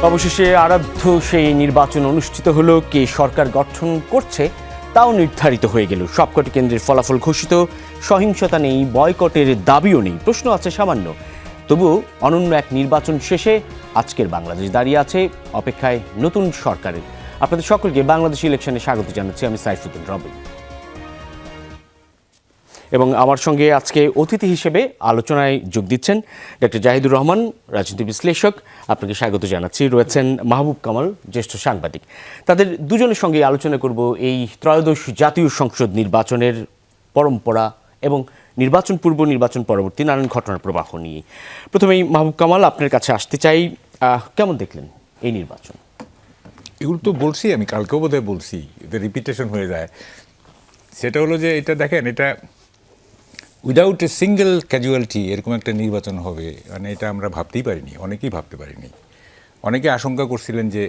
অবশেষে আরাধ্য সেই নির্বাচন অনুষ্ঠিত হলো। কে সরকার গঠন করছে তাও নির্ধারিত হয়ে গেল। সবকটি কেন্দ্রের ফলাফল ঘোষিত। সহিংসতা নেই, বয়কটের দাবিও নেই, প্রশ্ন আছে সামান্য। তবুও অনন্য এক নির্বাচন শেষে আজকের বাংলাদেশ দাঁড়িয়ে আছে অপেক্ষায় নতুন সরকারের। আপনাদের সকলকে বাংলাদেশ ইলেকশনে স্বাগত জানাচ্ছি। আমি সাইফুদ্দিন রবিন এবং আমার সঙ্গে আজকে অতিথি হিসেবে আলোচনায় যোগ দিচ্ছেন ডক্টর জাহিদুর রহমান, রাজনীতি বিশ্লেষক। আপনাকে স্বাগত জানাচ্ছি। রয়েছেন মাহবুব কামাল, জ্যেষ্ঠ সাংবাদিক। তাদের দুজনের সঙ্গে আলোচনা করব এই ত্রয়োদশ জাতীয় সংসদ নির্বাচনের পরম্পরা এবং নির্বাচন পূর্ব নির্বাচন পরবর্তী নানান ঘটনার প্রবাহ নিয়ে। প্রথমেই মাহবুব কামাল, আপনার কাছে আসতে চাই। কেমন দেখলেন এই নির্বাচন? এগুলো তো বলছি, আমি কালকেও বোধহয় বলছি, এটা রিপিটেশন হয়ে যায়। সেটা হলো যে এটা দেখেন, এটা উইদাউট এ সিঙ্গেল ক্যাজুয়ালিটি এরকম একটা নির্বাচন হবে, মানে এটা আমরা ভাবতেই পারিনি, অনেকেই ভাবতে পারিনি। অনেকে আশঙ্কা করছিলেন যে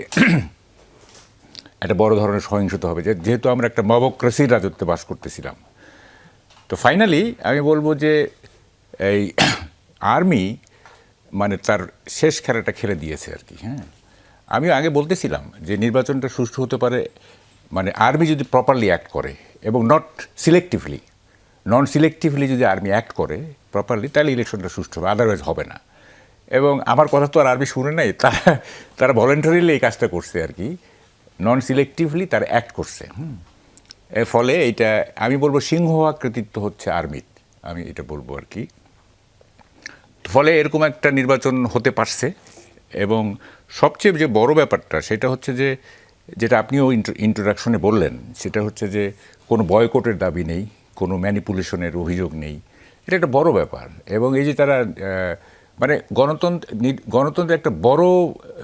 একটা বড় ধরনের সহিংসতা হবে, যেহেতু আমরা একটা মবক্রেসির রাজত্বে বাস করতেছিলাম। তো ফাইনালি আমি বলবো যে এই আর্মি মানে তার শেষ খেলাটা খেলে দিয়েছে আর কি। হ্যাঁ, আমি আগে বলতেছিলাম যে নির্বাচনটা সুষ্ঠু হতে পারে মানে আর্মি যদি প্রপারলি অ্যাক্ট করে এবং নন সিলেক্টিভলি যদি আর্মি অ্যাক্ট করে প্রপারলি, তাহলে ইলেকশনটা সুষ্ঠু হবে, আদারওয়াইজ হবে না। এবং আমার কথা তো আর আর্মি শুনে নাই, তারা ভলেন্টারিলি এই কাজটা করছে আর কি, নন সিলেক্টিভলি তারা অ্যাক্ট করছে। এর ফলে এটা আমি বলবো সিংহ হওয়া কৃতিত্ব হচ্ছে আর্মির, আমি এটা বলবো আর কি। ফলে এরকম একটা নির্বাচন হতে পারছে। এবং সবচেয়ে যে বড় ব্যাপারটা সেটা হচ্ছে যে, যেটা আপনিও ইন্ট্রোডাকশনে বললেন, সেটা হচ্ছে যে কোনো বয়কটের দাবি নেই, কোনো ম্যানিপুলেশনের অভিযোগ নেই। এটা একটা বড় ব্যাপার। এবং এই যে তারা মানে গণতন্ত্রের একটা বড়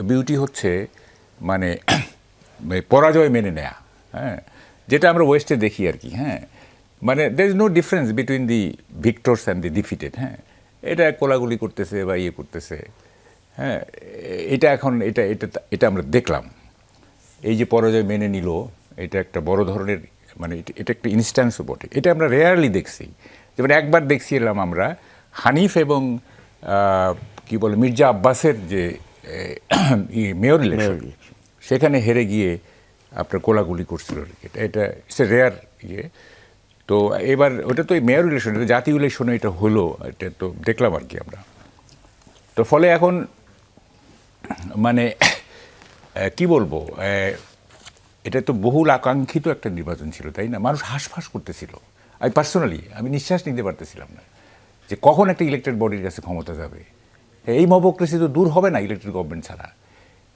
বিউটি হচ্ছে মানে পরাজয় মেনে নেয়া। হ্যাঁ, যেটা আমরা ওয়েস্টে দেখি আর কি। হ্যাঁ, মানে there is no difference between the victors and the defeated. হ্যাঁ, এটা কোলাগুলি করতেছে বা ইয়ে করতেছে। হ্যাঁ, এটা এখন এটা আমরা দেখলাম। এই যে পরাজয় মেনে নিল, এটা একটা বড় ধরনের মানে এটা একটা ইনস্ট্যান্সও বটে। এটা আমরা রেয়ারলি দেখছি। যেমন একবার দেখছিলাম আমরা হানিফ এবং কি বলে মির্জা আব্বাসের যে মেয়র ইলেকশন, সেখানে হেরে গিয়ে আপনার কোলাগুলি করছিল। এটা ইটস এ রেয়ার ইয়ে। তো এবার ওটা তো মেয়র ইলেকশন, এটা জাতীয় ইলেকশনে এটা হলো, এটা তো দেখলাম আর কি আমরা। তো ফলে এখন মানে কি বলবো, এটা তো বহুল আকাঙ্ক্ষিত একটা নির্বাচন ছিল, তাই না? মানুষ হাঁসফাঁস করতেছিল। আমি নিঃশ্বাস নিতে পারতেছিলাম না যে কখন একটা ইলেক্টেড বডির কাছে ক্ষমতা যাবে। এই মবক্রেসি তো দূর হবে না ইলেক্টেড গভর্নমেন্ট ছাড়া।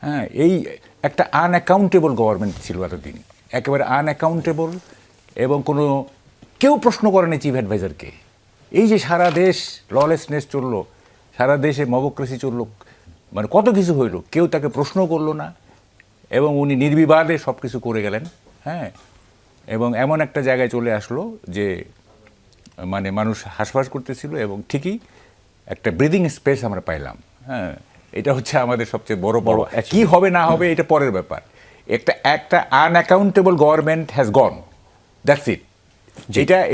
হ্যাঁ, এই একটা আনঅ্যাকাউন্টেবল গভর্নমেন্ট ছিল এতদিন, একেবারে আনঅ্যাকাউন্টেবল। এবং কেউ প্রশ্ন করেনি চিফ অ্যাডভাইজারকে। এই যে সারা দেশ ললেসনেস চললো, সারা দেশে মবক্রেসি চললো, মানে কত কিছু হইল, কেউ তাকে প্রশ্ন করলো না। এবং উনি নির্বিবাদে সব কিছু করে গেলেন। হ্যাঁ, এবং এমন একটা জায়গায় চলে আসলো যে মানে মানুষ হাঁসফাঁস করতেছিল এবং ঠিকই একটা ব্রিদিং স্পেস আমরা পাইলাম। হ্যাঁ, এটা হচ্ছে আমাদের সবচেয়ে বড় কি হবে না হবে এটা পরের ব্যাপার। একটা unaccountable government has gone, that's it.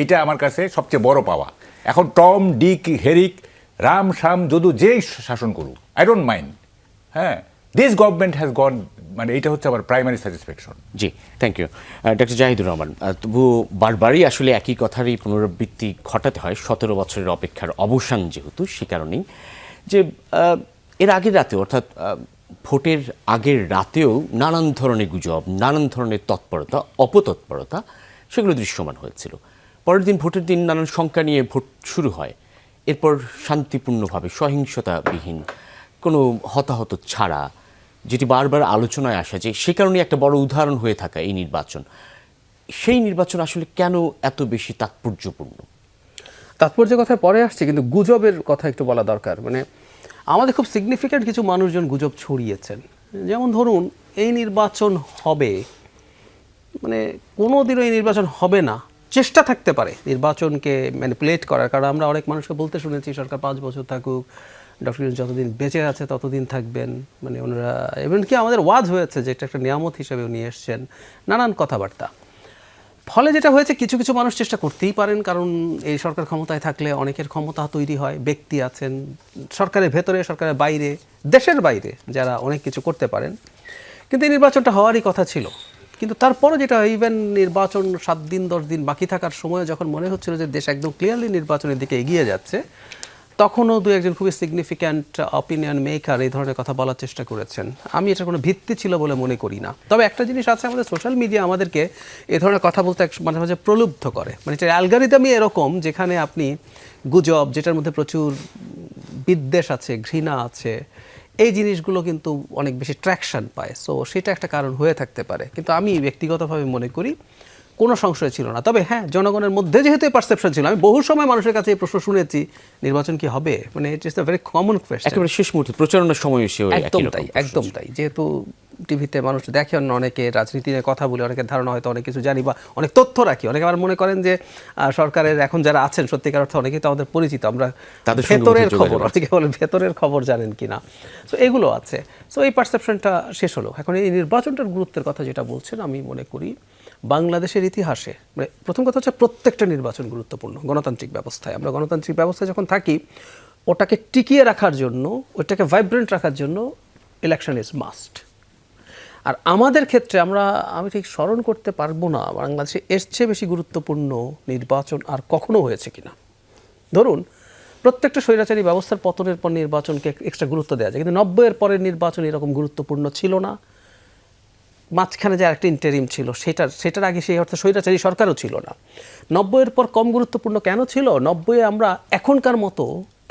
এটা আমার কাছে সবচেয়ে বড় পাওয়া। এখন টম, ডিক, হেরিক, রাম, শাম, যদু যেই শাসন করুক, আই ডোন্ট মাইন্ড। হ্যাঁ, দিস গভর্নমেন্ট হ্যাজ গন, মানে এটা হচ্ছে আমার প্রাইমারি স্যাটিসফ্যাকশন। জি, thank you doctor Zahidur Rahman. তবু বারবারই আসলে একই কথারই পুনরাবৃত্তি ঘটাতে হয়। 17 বছরের অপেক্ষার অবসান যেহেতু, সে কারণেই যে এর আগের রাতেও, অর্থাৎ ভোটের আগের রাতেও নানান ধরনের গুজব, নানান ধরনের তৎপরতা, অপতৎপরতা, সেগুলো দৃশ্যমান হয়েছিল। পরের দিন ভোটের দিন নানান শঙ্কা নিয়ে ভোট শুরু হয়। এরপর শান্তিপূর্ণভাবে, সহিংসতাবিহীন, কোনো হতাহত ছাড়া, যেটি বারবার আলোচনায় আসা, যে সে কারণে একটা বড় উদাহরণ হয়ে থাকা এই নির্বাচন। সেই নির্বাচন আসলে কেন এত বেশি তাৎপর্যপূর্ণ? তাৎপর্যের কথা পরে আসছে, কিন্তু গুজবের কথা একটু বলা দরকার। মানে আমাদের খুব সিগনিফিক্যান্ট কিছু মানুষজন গুজব ছড়িয়েছেন। যেমন ধরুন, এই নির্বাচন হবে, মানে কোনো দিনও এই নির্বাচন হবে না, চেষ্টা থাকতে পারে নির্বাচনকে ম্যানিপুলেট করার। কারণ আমরা অনেক মানুষকে বলতে শুনেছি সরকার 5 বছর থাকুক, ডক্টর ইউনূস যতদিন বেঁচে আছে ততদিন থাকবেন। মানে ওনারা এমনকি আমাদের ওয়াজ হয়েছে যে এটা একটা নিয়ামত হিসেবে উনি এসছেন, নানান কথাবার্তা। ফলে যেটা হয়েছে, কিছু কিছু মানুষ চেষ্টা করতেই পারেন, কারণ এই সরকার ক্ষমতায় থাকলে অনেকের ক্ষমতা তৈরি হয়, ব্যক্তি আছেন সরকারের ভেতরে, সরকারের বাইরে, দেশের বাইরে, যারা অনেক কিছু করতে পারেন। কিন্তু এই নির্বাচনটা হওয়ারই কথা ছিল। কিন্তু তারপরে যেটা, ইভেন নির্বাচন 7 দিন 10 দিন বাকি থাকার সময় যখন মনে হচ্ছিল যে দেশ একদম ক্লিয়ারলি নির্বাচনের দিকে এগিয়ে যাচ্ছে, তখনও দু একজন খুবই সিগনিফিক্যান্ট অপিনিয়ন মেকার এই ধরনের কথা বলার চেষ্টা করেছেন। আমি এটার কোনো ভিত্তি ছিল বলে মনে করি না। তবে একটা জিনিস আছে, আমাদের সোশ্যাল মিডিয়া আমাদেরকে এই ধরনের কথা বলতে মাঝে মাঝে প্রলুব্ধ করে। মানে এটা অ্যালগরিদমই এরকম, যেখানে আপনি গুজব, যেটার মধ্যে প্রচুর বিদ্বেষ আছে, ঘৃণা আছে, এই জিনিসগুলো কিন্তু অনেক বেশি ট্র্যাকশন পায়। সো সেটা একটা কারণ হয়ে থাকতে পারে। কিন্তু আমি ব্যক্তিগতভাবে মনে করি কোনো সংশয় ছিল না। তবে হ্যাঁ, জনগণের মধ্যে যেহেতু পারসেপশন ছিল, আমি বহু সময় মানুষের কাছে এই প্রশ্ন শুনেছি, নির্বাচন কি হবে, মানে it is a very common question. একেবারে শেষ মুহূর্তে প্রচারণার সময় এসেও একদম তাই, একদম তাই। যেহেতু টিভিতে মানুষ দেখে, অনেকে রাজনীতি নিয়ে কথা বলে, অনেকের ধারণা হয়তো অনেক কিছু জানি বা অনেক তথ্য রাখি। অনেকে আবার মনে করেন যে সরকারের এখন যারা আছেন সত্যিকার অর্থে অনেকেই তো আমাদের পরিচিত, আমরা তাদের সঙ্গে ভেতরের যোগাযোগ খবর, অনেকে বলেন ভেতরের খবর জানেন কিনা। সো এগুলো আছে। সো এই পারসেপশনটা শেষ হলো। এখন এই নির্বাচনটার গুরুত্বের কথা যেটা বলছেন, আমি মনে করি বাংলাদেশের ইতিহাসে, মানে প্রথম কথা হচ্ছে প্রত্যেকটা নির্বাচন গুরুত্বপূর্ণ গণতান্ত্রিক ব্যবস্থায়। আমরা গণতান্ত্রিক ব্যবস্থায় যখন থাকি, ওটাকে টিকিয়ে রাখার জন্য, ওটাকে ভাইব্রেন্ট রাখার জন্য ইলেকশন ইজ মাস্ট। আর আমাদের ক্ষেত্রে আমি ঠিক স্মরণ করতে পারবো না বাংলাদেশে এর চেয়ে বেশি গুরুত্বপূর্ণ নির্বাচন আর কখনো হয়েছে কিনা। ধরুন, প্রত্যেকটা স্বৈরাচারী ব্যবস্থার পতনের পর নির্বাচনকে এক্সট্রা গুরুত্ব দেওয়া যায়, কিন্তু 90-এর পরের নির্বাচন এরকম গুরুত্বপূর্ণ ছিল না। মাঝখানে যে আরেকটা ইন্টারিম ছিল, সেটার আগে সেই অর্থে স্বৈরাচারী সরকারও ছিল না। 90-এর পর কম গুরুত্বপূর্ণ কেন ছিল? 90-এ আমরা এখনকার মতো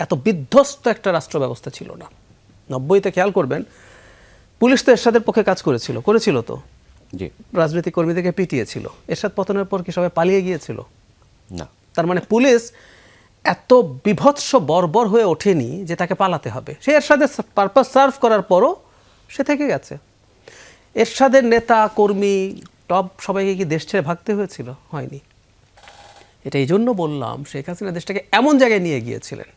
এত বিধ্বস্ত একটা রাষ্ট্র ব্যবস্থা ছিল না। 90-তে খেয়াল করবেন, পুলিশ তো এরশাদের পক্ষে কাজ করেছিল তো, জি, রাজনৈতিক কর্মীদেরকে পিটিয়েছিল। এরশাদ পতনের পর কি সবাই পালিয়ে গিয়েছিল? না। তার মানে পুলিশ এত বিভৎস বর্বর হয়ে ওঠেনি যে তাকে পালাতে হবে। সে এরশাদের পারপাস সার্ভ করার পরও সে থেকে গেছে। এরশাদের নেতা কর্মী টপ সবাইকে কি দেশ ছেড়ে ভাগতে হয়েছিল? হয়নি। এটা এই জন্য বললাম, শেখ হাসিনা দেশটাকে এমন জায়গায় নিয়ে গিয়েছিলেন।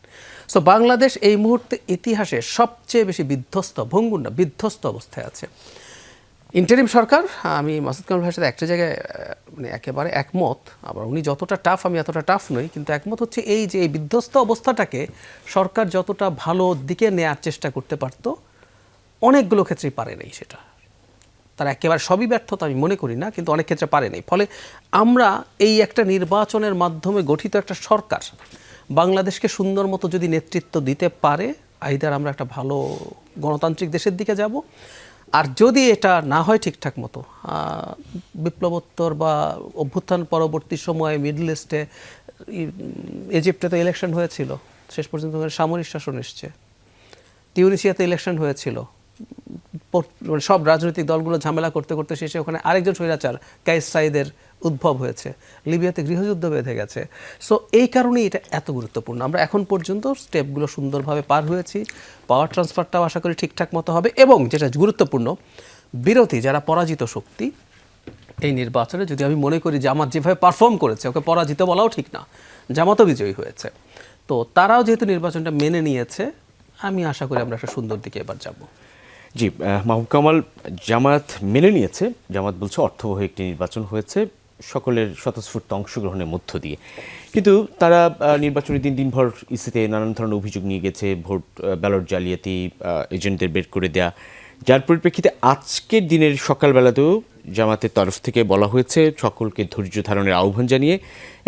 সো বাংলাদেশ এই মুহূর্তে ইতিহাসে সবচেয়ে বেশি বিধ্বস্ত, ভঙ্গুর না, বিধ্বস্ত অবস্থায় আছে। ইন্টারিম সরকার, আমি মাসুদ কামাল ভাইয়ের সাথে একটা জায়গায় মানে একেবারে একমত। আবার উনি যতটা টাফ, আমি এতটা টাফ নই, কিন্তু একমত হচ্ছে এই যে এই বিধ্বস্ত অবস্থাটাকে সরকার যতটা ভালো দিকে নেওয়ার চেষ্টা করতে পারত, অনেকগুলো ক্ষেত্রেই পারে নাই সেটা। তারা একেবারে সবই ব্যর্থতা আমি মনে করি না, কিন্তু অনেক ক্ষেত্রে পারে নাই। ফলে আমরা এই একটা নির্বাচনের মাধ্যমে গঠিত একটা সরকার বাংলাদেশকে সুন্দর মতো যদি নেতৃত্ব দিতে পারে, আইদার আমরা একটা ভালো গণতান্ত্রিক দেশের দিকে যাব। আর যদি এটা না হয় ঠিকঠাক মতো, বিপ্লবোত্তর বা অভ্যুত্থান পরবর্তী সময়ে মিডল ইস্টে, ইজিপ্টে তো ইলেকশন হয়েছিল, শেষ পর্যন্ত সামরিক শাসন এসছে। তিউনিসিয়াতে ইলেকশন হয়েছিল, সব রাজনৈতিক দলগুলো ঝামেলা করতে করতে শেষে ওখানে আরেকজন স্বৈরাচার কাইস সাইদের উদ্ভব হয়েছে। লিবিয়াতে গৃহযুদ্ধ বেঁধে গেছে। সো এই কারণেই এটা এত গুরুত্বপূর্ণ। আমরা এখন পর্যন্ত স্টেপগুলো সুন্দরভাবে পার হয়েছি। পাওয়ার ট্রান্সফারটাও আশা করি ঠিকঠাক মতো হবে। এবং যেটা গুরুত্বপূর্ণ, বিরোধী যারা পরাজিত শক্তি এই নির্বাচনে, যদি আমি মনে করি জামাত যেভাবে পারফর্ম করেছে, ওকে পরাজিত বলাও ঠিক না, জামাতও বিজয়ী হয়েছে, তো তারাও যেহেতু নির্বাচনটা মেনে নিয়েছে, আমি আশা করি আমরা একটা সুন্দর দিকে এবার যাব। জি, মাহবুব কামাল, জামাত মেনে নিয়েছে। জামাত বলছে অর্থবহ একটি নির্বাচন হয়েছে সকলের স্বতঃস্ফূর্ত অংশগ্রহণের মধ্য দিয়ে। কিন্তু তারা নির্বাচনের দিনভর ইসিতে নানান ধরনের অভিযোগ নিয়ে গেছে, ভোট ব্যালট জালিয়াতি, এজেন্টদের বের করে দেয়া, যার পরিপ্রেক্ষিতে আজকের দিনের সকালবেলাতেও জামাতের তরফ থেকে বলা হয়েছে সকলকে ধৈর্য ধারণের আহ্বান জানিয়ে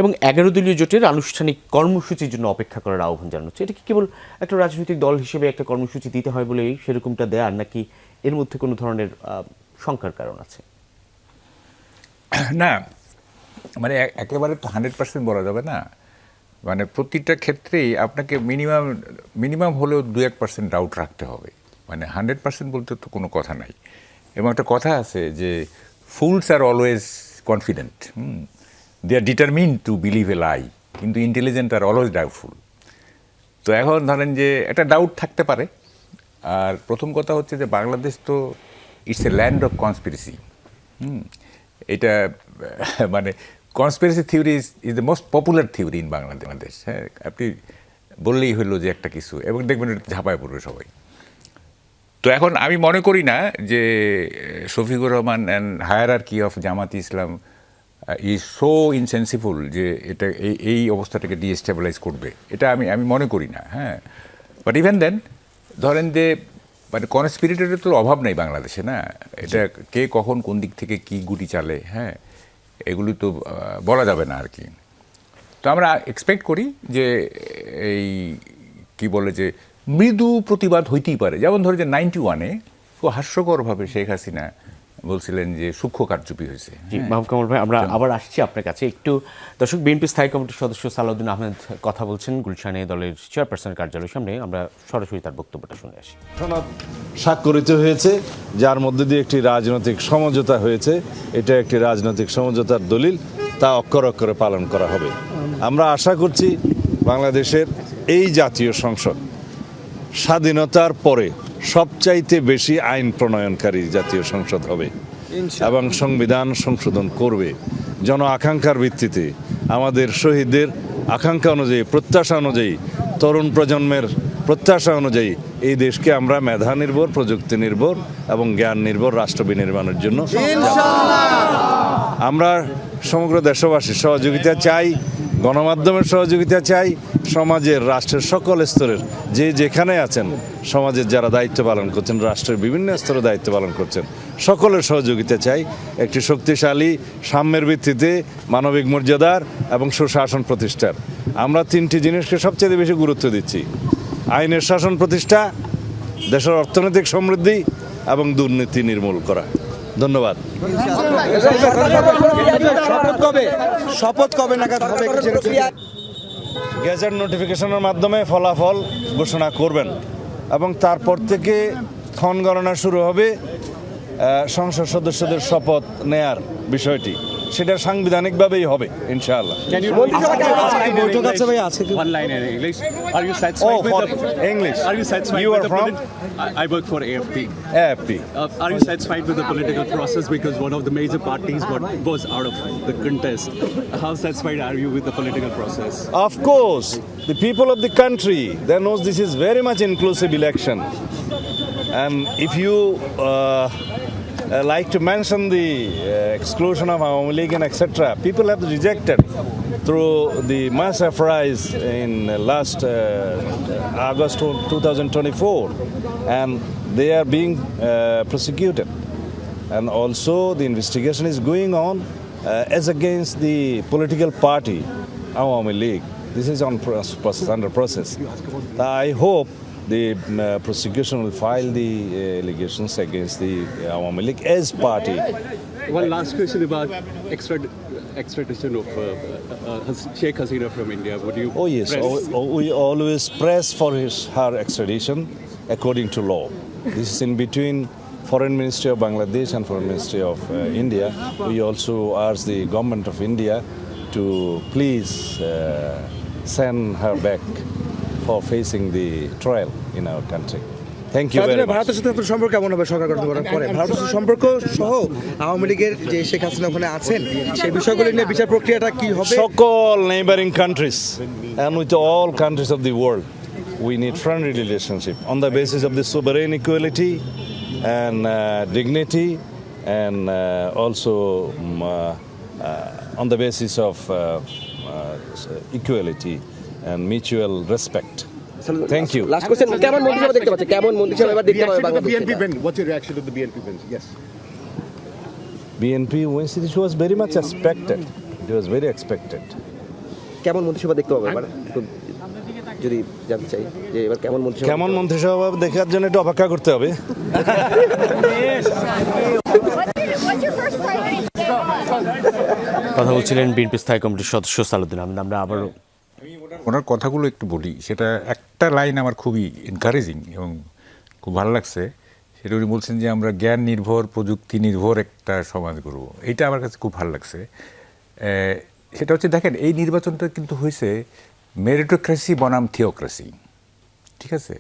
এবং 11 দলীয় জোটের আনুষ্ঠানিক কর্মসূচির জন্য অপেক্ষা করার আহ্বান জানাচ্ছে। এটা কি কেবল একটা রাজনৈতিক দল হিসেবে একটা কর্মসূচি দিতে হয় বলেই সেরকমটা দেয়ার, নাকি এর মধ্যে কোনো ধরনের শঙ্কার কারণ আছে? না, মানে একেবারে তো 100% বলা যাবে না। মানে প্রতিটা ক্ষেত্রেই আপনাকে মিনিমাম হলেও 2-1% ডাউট রাখতে হবে। মানে 100% বলতে তো কোনো কথা নাই। এবং একটা কথা আছে যে fools are always confident, they are determine to believe a lie, কিন্তু ইন্টেলিজেন্ট আর অলওয়েজ ডাউটফুল। তো এখন ধরেন যে একটা ডাউট থাকতে পারে। আর প্রথম কথা হচ্ছে যে বাংলাদেশ তো it's a land of conspiracy. এটা মানে conspiracy theory is the most popular theory in Bangladesh. হ্যাঁ, আপনি বললেই হলো যে একটা কিছু, এবং দেখবেন এটা ঝাঁপায় পড়বে সবাই। তো এখন আমি মনে করি না যে Shafiqur Rahman and hierarchy of Jamaat Islam is so insensible যে এটা এই অবস্থাটাকে ডিস্টেবিলাইজ করবে, এটা আমি মনে করি না। হ্যাঁ, বাট ইভেন দেন ধরেন যে মানে কনস্পিরেটরের তো অভাব নেই বাংলাদেশে, না? এটা কে কখন কোন দিক থেকে কি গুটি চালে, হ্যাঁ, এগুলি তো বলা যাবে না আর কি। তো আমরা এক্সপেক্ট করি যে এই কি বলে যে মৃদু প্রতিবাদ হইতেই পারে। যেমন ধরে যে 91-এ খুব হাস্যকরভাবে শেখ হাসিনা বলছিলেন যে সূক্ষ্ম কারচুপি হয়েছে। জি মাহবুব কামাল ভাই, আমরা আবার আসছি আপনার কাছে একটু। দর্শক, বিএনপি স্থায়ী কমিটির সদস্য সালাউদ্দিন আহমেদ কথা বলছেন গুলশানে দলের চেয়ারপারসনের কার্যালয়ের সামনে। আমরা সরাসরি তার বক্তব্যটা শুনে আসি। সনদ স্বাক্ষরিত হয়েছে, যার মধ্যে দিয়ে একটি রাজনৈতিক সমঝোতা হয়েছে। এটা একটি রাজনৈতিক সমঝোতার দলিল, তা অক্ষরে অক্ষরে পালন করা হবে। আমরা আশা করছি বাংলাদেশের এই জাতীয় সংসদ স্বাধীনতার পরে সবচাইতে বেশি আইন প্রণয়নকারী জাতীয় সংসদ হবে এবং সংবিধান সংশোধন করবে জন আকাঙ্ক্ষার ভিত্তিতে। আমাদের শহীদদের আকাঙ্ক্ষা অনুযায়ী, প্রত্যাশা অনুযায়ী, তরুণ প্রজন্মের প্রত্যাশা অনুযায়ী এই দেশকে আমরা মেধা নির্ভর, প্রযুক্তি নির্ভর এবং জ্ঞান নির্ভর রাষ্ট্র বিনির্মাণের জন্য আমরা সমগ্র দেশবাসীর সহযোগিতা চাই, গণমাধ্যমের সহযোগিতা চাই, সমাজের, রাষ্ট্রের সকল স্তরের যে যেখানে আছেন, সমাজের যারা দায়িত্ব পালন করছেন, রাষ্ট্রের বিভিন্ন স্তরে দায়িত্ব পালন করছেন, সকলের সহযোগিতা চাই একটি শক্তিশালী সাম্যের ভিত্তিতে মানবিক মর্যাদার এবং সুশাসন প্রতিষ্ঠার। আমরা তিনটি জিনিসকে সবচেয়ে বেশি গুরুত্ব দিচ্ছি: আইনের শাসন প্রতিষ্ঠা, দেশের অর্থনৈতিক সমৃদ্ধি এবং দুর্নীতি নির্মূল করা। ধন্যবাদ। শপথ কবে নাগাদ হবে? গেজেট নোটিফিকেশনের মাধ্যমে ফলাফল ঘোষণা করবেন এবং তারপর থেকে ক্ষণগণনা শুরু হবে সংসদ সদস্যদের শপথ নেয়ার বিষয়টি। সেটা সাংবিধানিকভাবেই হবে ইনশাআল্লাহ। বৈঠক আছে ভাই, আছে কি? One line in English. Are you Oh, satisfied for with the English. Are you satisfied You with are the from I work for AFP. AFP. Are you satisfied with the political process because one of the major parties was out of the contest? How satisfied are you with the political process? Of course, the people of the country, they knows this is very much inclusive election. And if you like to mention the exclusion of Awami League and etc., people have rejected through the mass uprise in last August 2024, and they are being prosecuted. And also the investigation is going on as against the political party Awami League. This is on process, under process. I hope the prosecution will file the allegations against the Awami League as party. One last question about extradition of Sheikh Hasina from India. Would you? Oh yes, press- we always press for her extradition according to law. This is in between Foreign Ministry of Bangladesh and Foreign Ministry of India. We also ask the government of India to please send her back for facing the trial in our country. Thank you very much. ভারতের সাথে আপনার সম্পর্ক কেমন হবে সরকার গঠন করার পরে? ভারতের সাথে সম্পর্ক সহ আওয়ামী লীগের যে শেখ হাসিনা ওখানে আছেন, সেই বিষয়গুলি নিয়ে বিচার প্রক্রিয়াটা কি হবে? সকল neighboring countries and with all countries of the world, we need friendly relationship on the basis of the sovereign equality and dignity, and also on the basis of equality and mutual respect. Thank you. Last question, কেমন মন্ত্রিসভা দেখতে পাচ্ছে? কেমন মন্ত্রিসভা এবার দেখতে পাবে Bangladesh? What's your reaction to the BNP win? Yes. BNP wins, it was very much expected. It was very expected. কেমন মন্ত্রিসভা দেখতে পাবে এবার? একটু যদি জানতে চাই যে এবার কেমন মন্ত্রিসভা? কেমন মন্ত্রিসভা দেখার জন্য একটু অপেক্ষা করতে হবে। What's your first priority today? কথা বলছিলেন বিএনপি স্থায়ী কমিটির সদস্য সালাউদ্দিন আহমেদ। আমরা আবারও ওনার কথাগুলো একটু বলি। সেটা একটা লাইন আমার খুবই এনকারেজিং এবং খুব ভালো লাগছে। সেটা উনি বলছেন যে আমরা জ্ঞান নির্ভর, প্রযুক্তি নির্ভর একটা সমাজ গড়ব। এইটা আমার কাছে খুব ভালো লাগছে। সেটা হচ্ছে, দেখেন, এই নির্বাচনটা কিন্তু হয়েছে মেরিটোক্রেসি বনাম থিওক্রেসি। ঠিক আছে?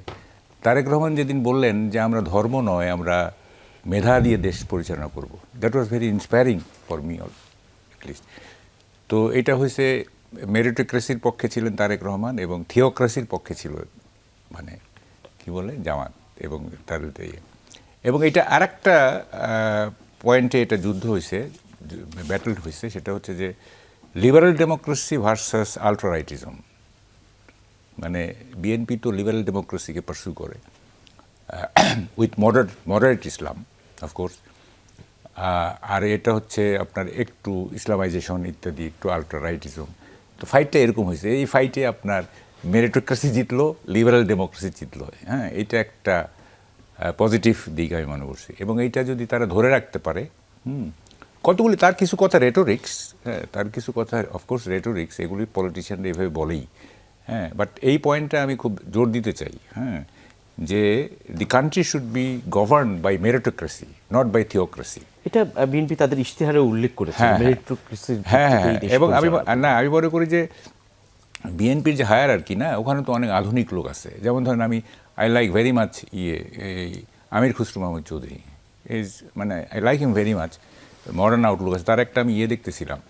তারেক রহমান যেদিন বললেন যে আমরা ধর্ম নয়, আমরা মেধা দিয়ে দেশ পরিচালনা করব, that was very inspiring for me at least. তো এটা হয়েছে মেরিটোক্রেসির পক্ষে ছিলেন তারেক রহমান এবং থিওক্রেসির পক্ষে ছিল মানে কি বলে জামাত এবং তাদের এবং এটা আরেকটা পয়েন্টে এটা যুদ্ধ হয়েছে ব্যাটল হয়েছে সেটা হচ্ছে যে লিবারেল ডেমোক্রেসি ভার্সাস আলট্রা রাইটিজম। মানে বিএনপি তো লিবারেল ডেমোক্রেসিকে পারসিউ করে উইথ মডারেট ইসলাম অফকোর্স, আর এটা হচ্ছে আপনার একটু ইসলামাইজেশন ইত্যাদি, একটু আলট্রা রাইটিজম। তো ফাইটটা এরকম হয়েছে, এই ফাইটে আপনার মেরিটোক্রেসি জিতলো, লিবারেল ডেমোক্রেসি জিতলো। হ্যাঁ, এটা একটা পজিটিভ দিক আমি মনে করছি, এবং এইটা যদি তারা ধরে রাখতে পারে, কতগুলি তার কিছু কথা রেটোরিক্স, হ্যাঁ তার কিছু কথা অফকোর্স রেটোরিক্স, এগুলি পলিটিশিয়ানরা এভাবে বলেই, হ্যাঁ, বাট এই পয়েন্টটা আমি খুব জোর দিতে চাই, হ্যাঁ, যে the country should be govern by meritocracy, not by theocracy. এটা বিএনপি তাদের ইশতেহারে উল্লেখ করেছে, হ্যাঁ, মেরিটোক্রেসির হ্যাঁ, ভিত্তিতে এই দেশ এবং আমি পরিচালনা। আমি মনে করি যে বিএনপির যে হায়ার আর কি না, ওখানে তো অনেক আধুনিক লোক আছে। যেমন ধরেন আই লাইক ভেরি মাচ এই আমির খুসরু মাহমুদ চৌধুরী ইজ, মানে I like him very much, modern Outlook আছে তার। একটা আমি দেখতেছিলাম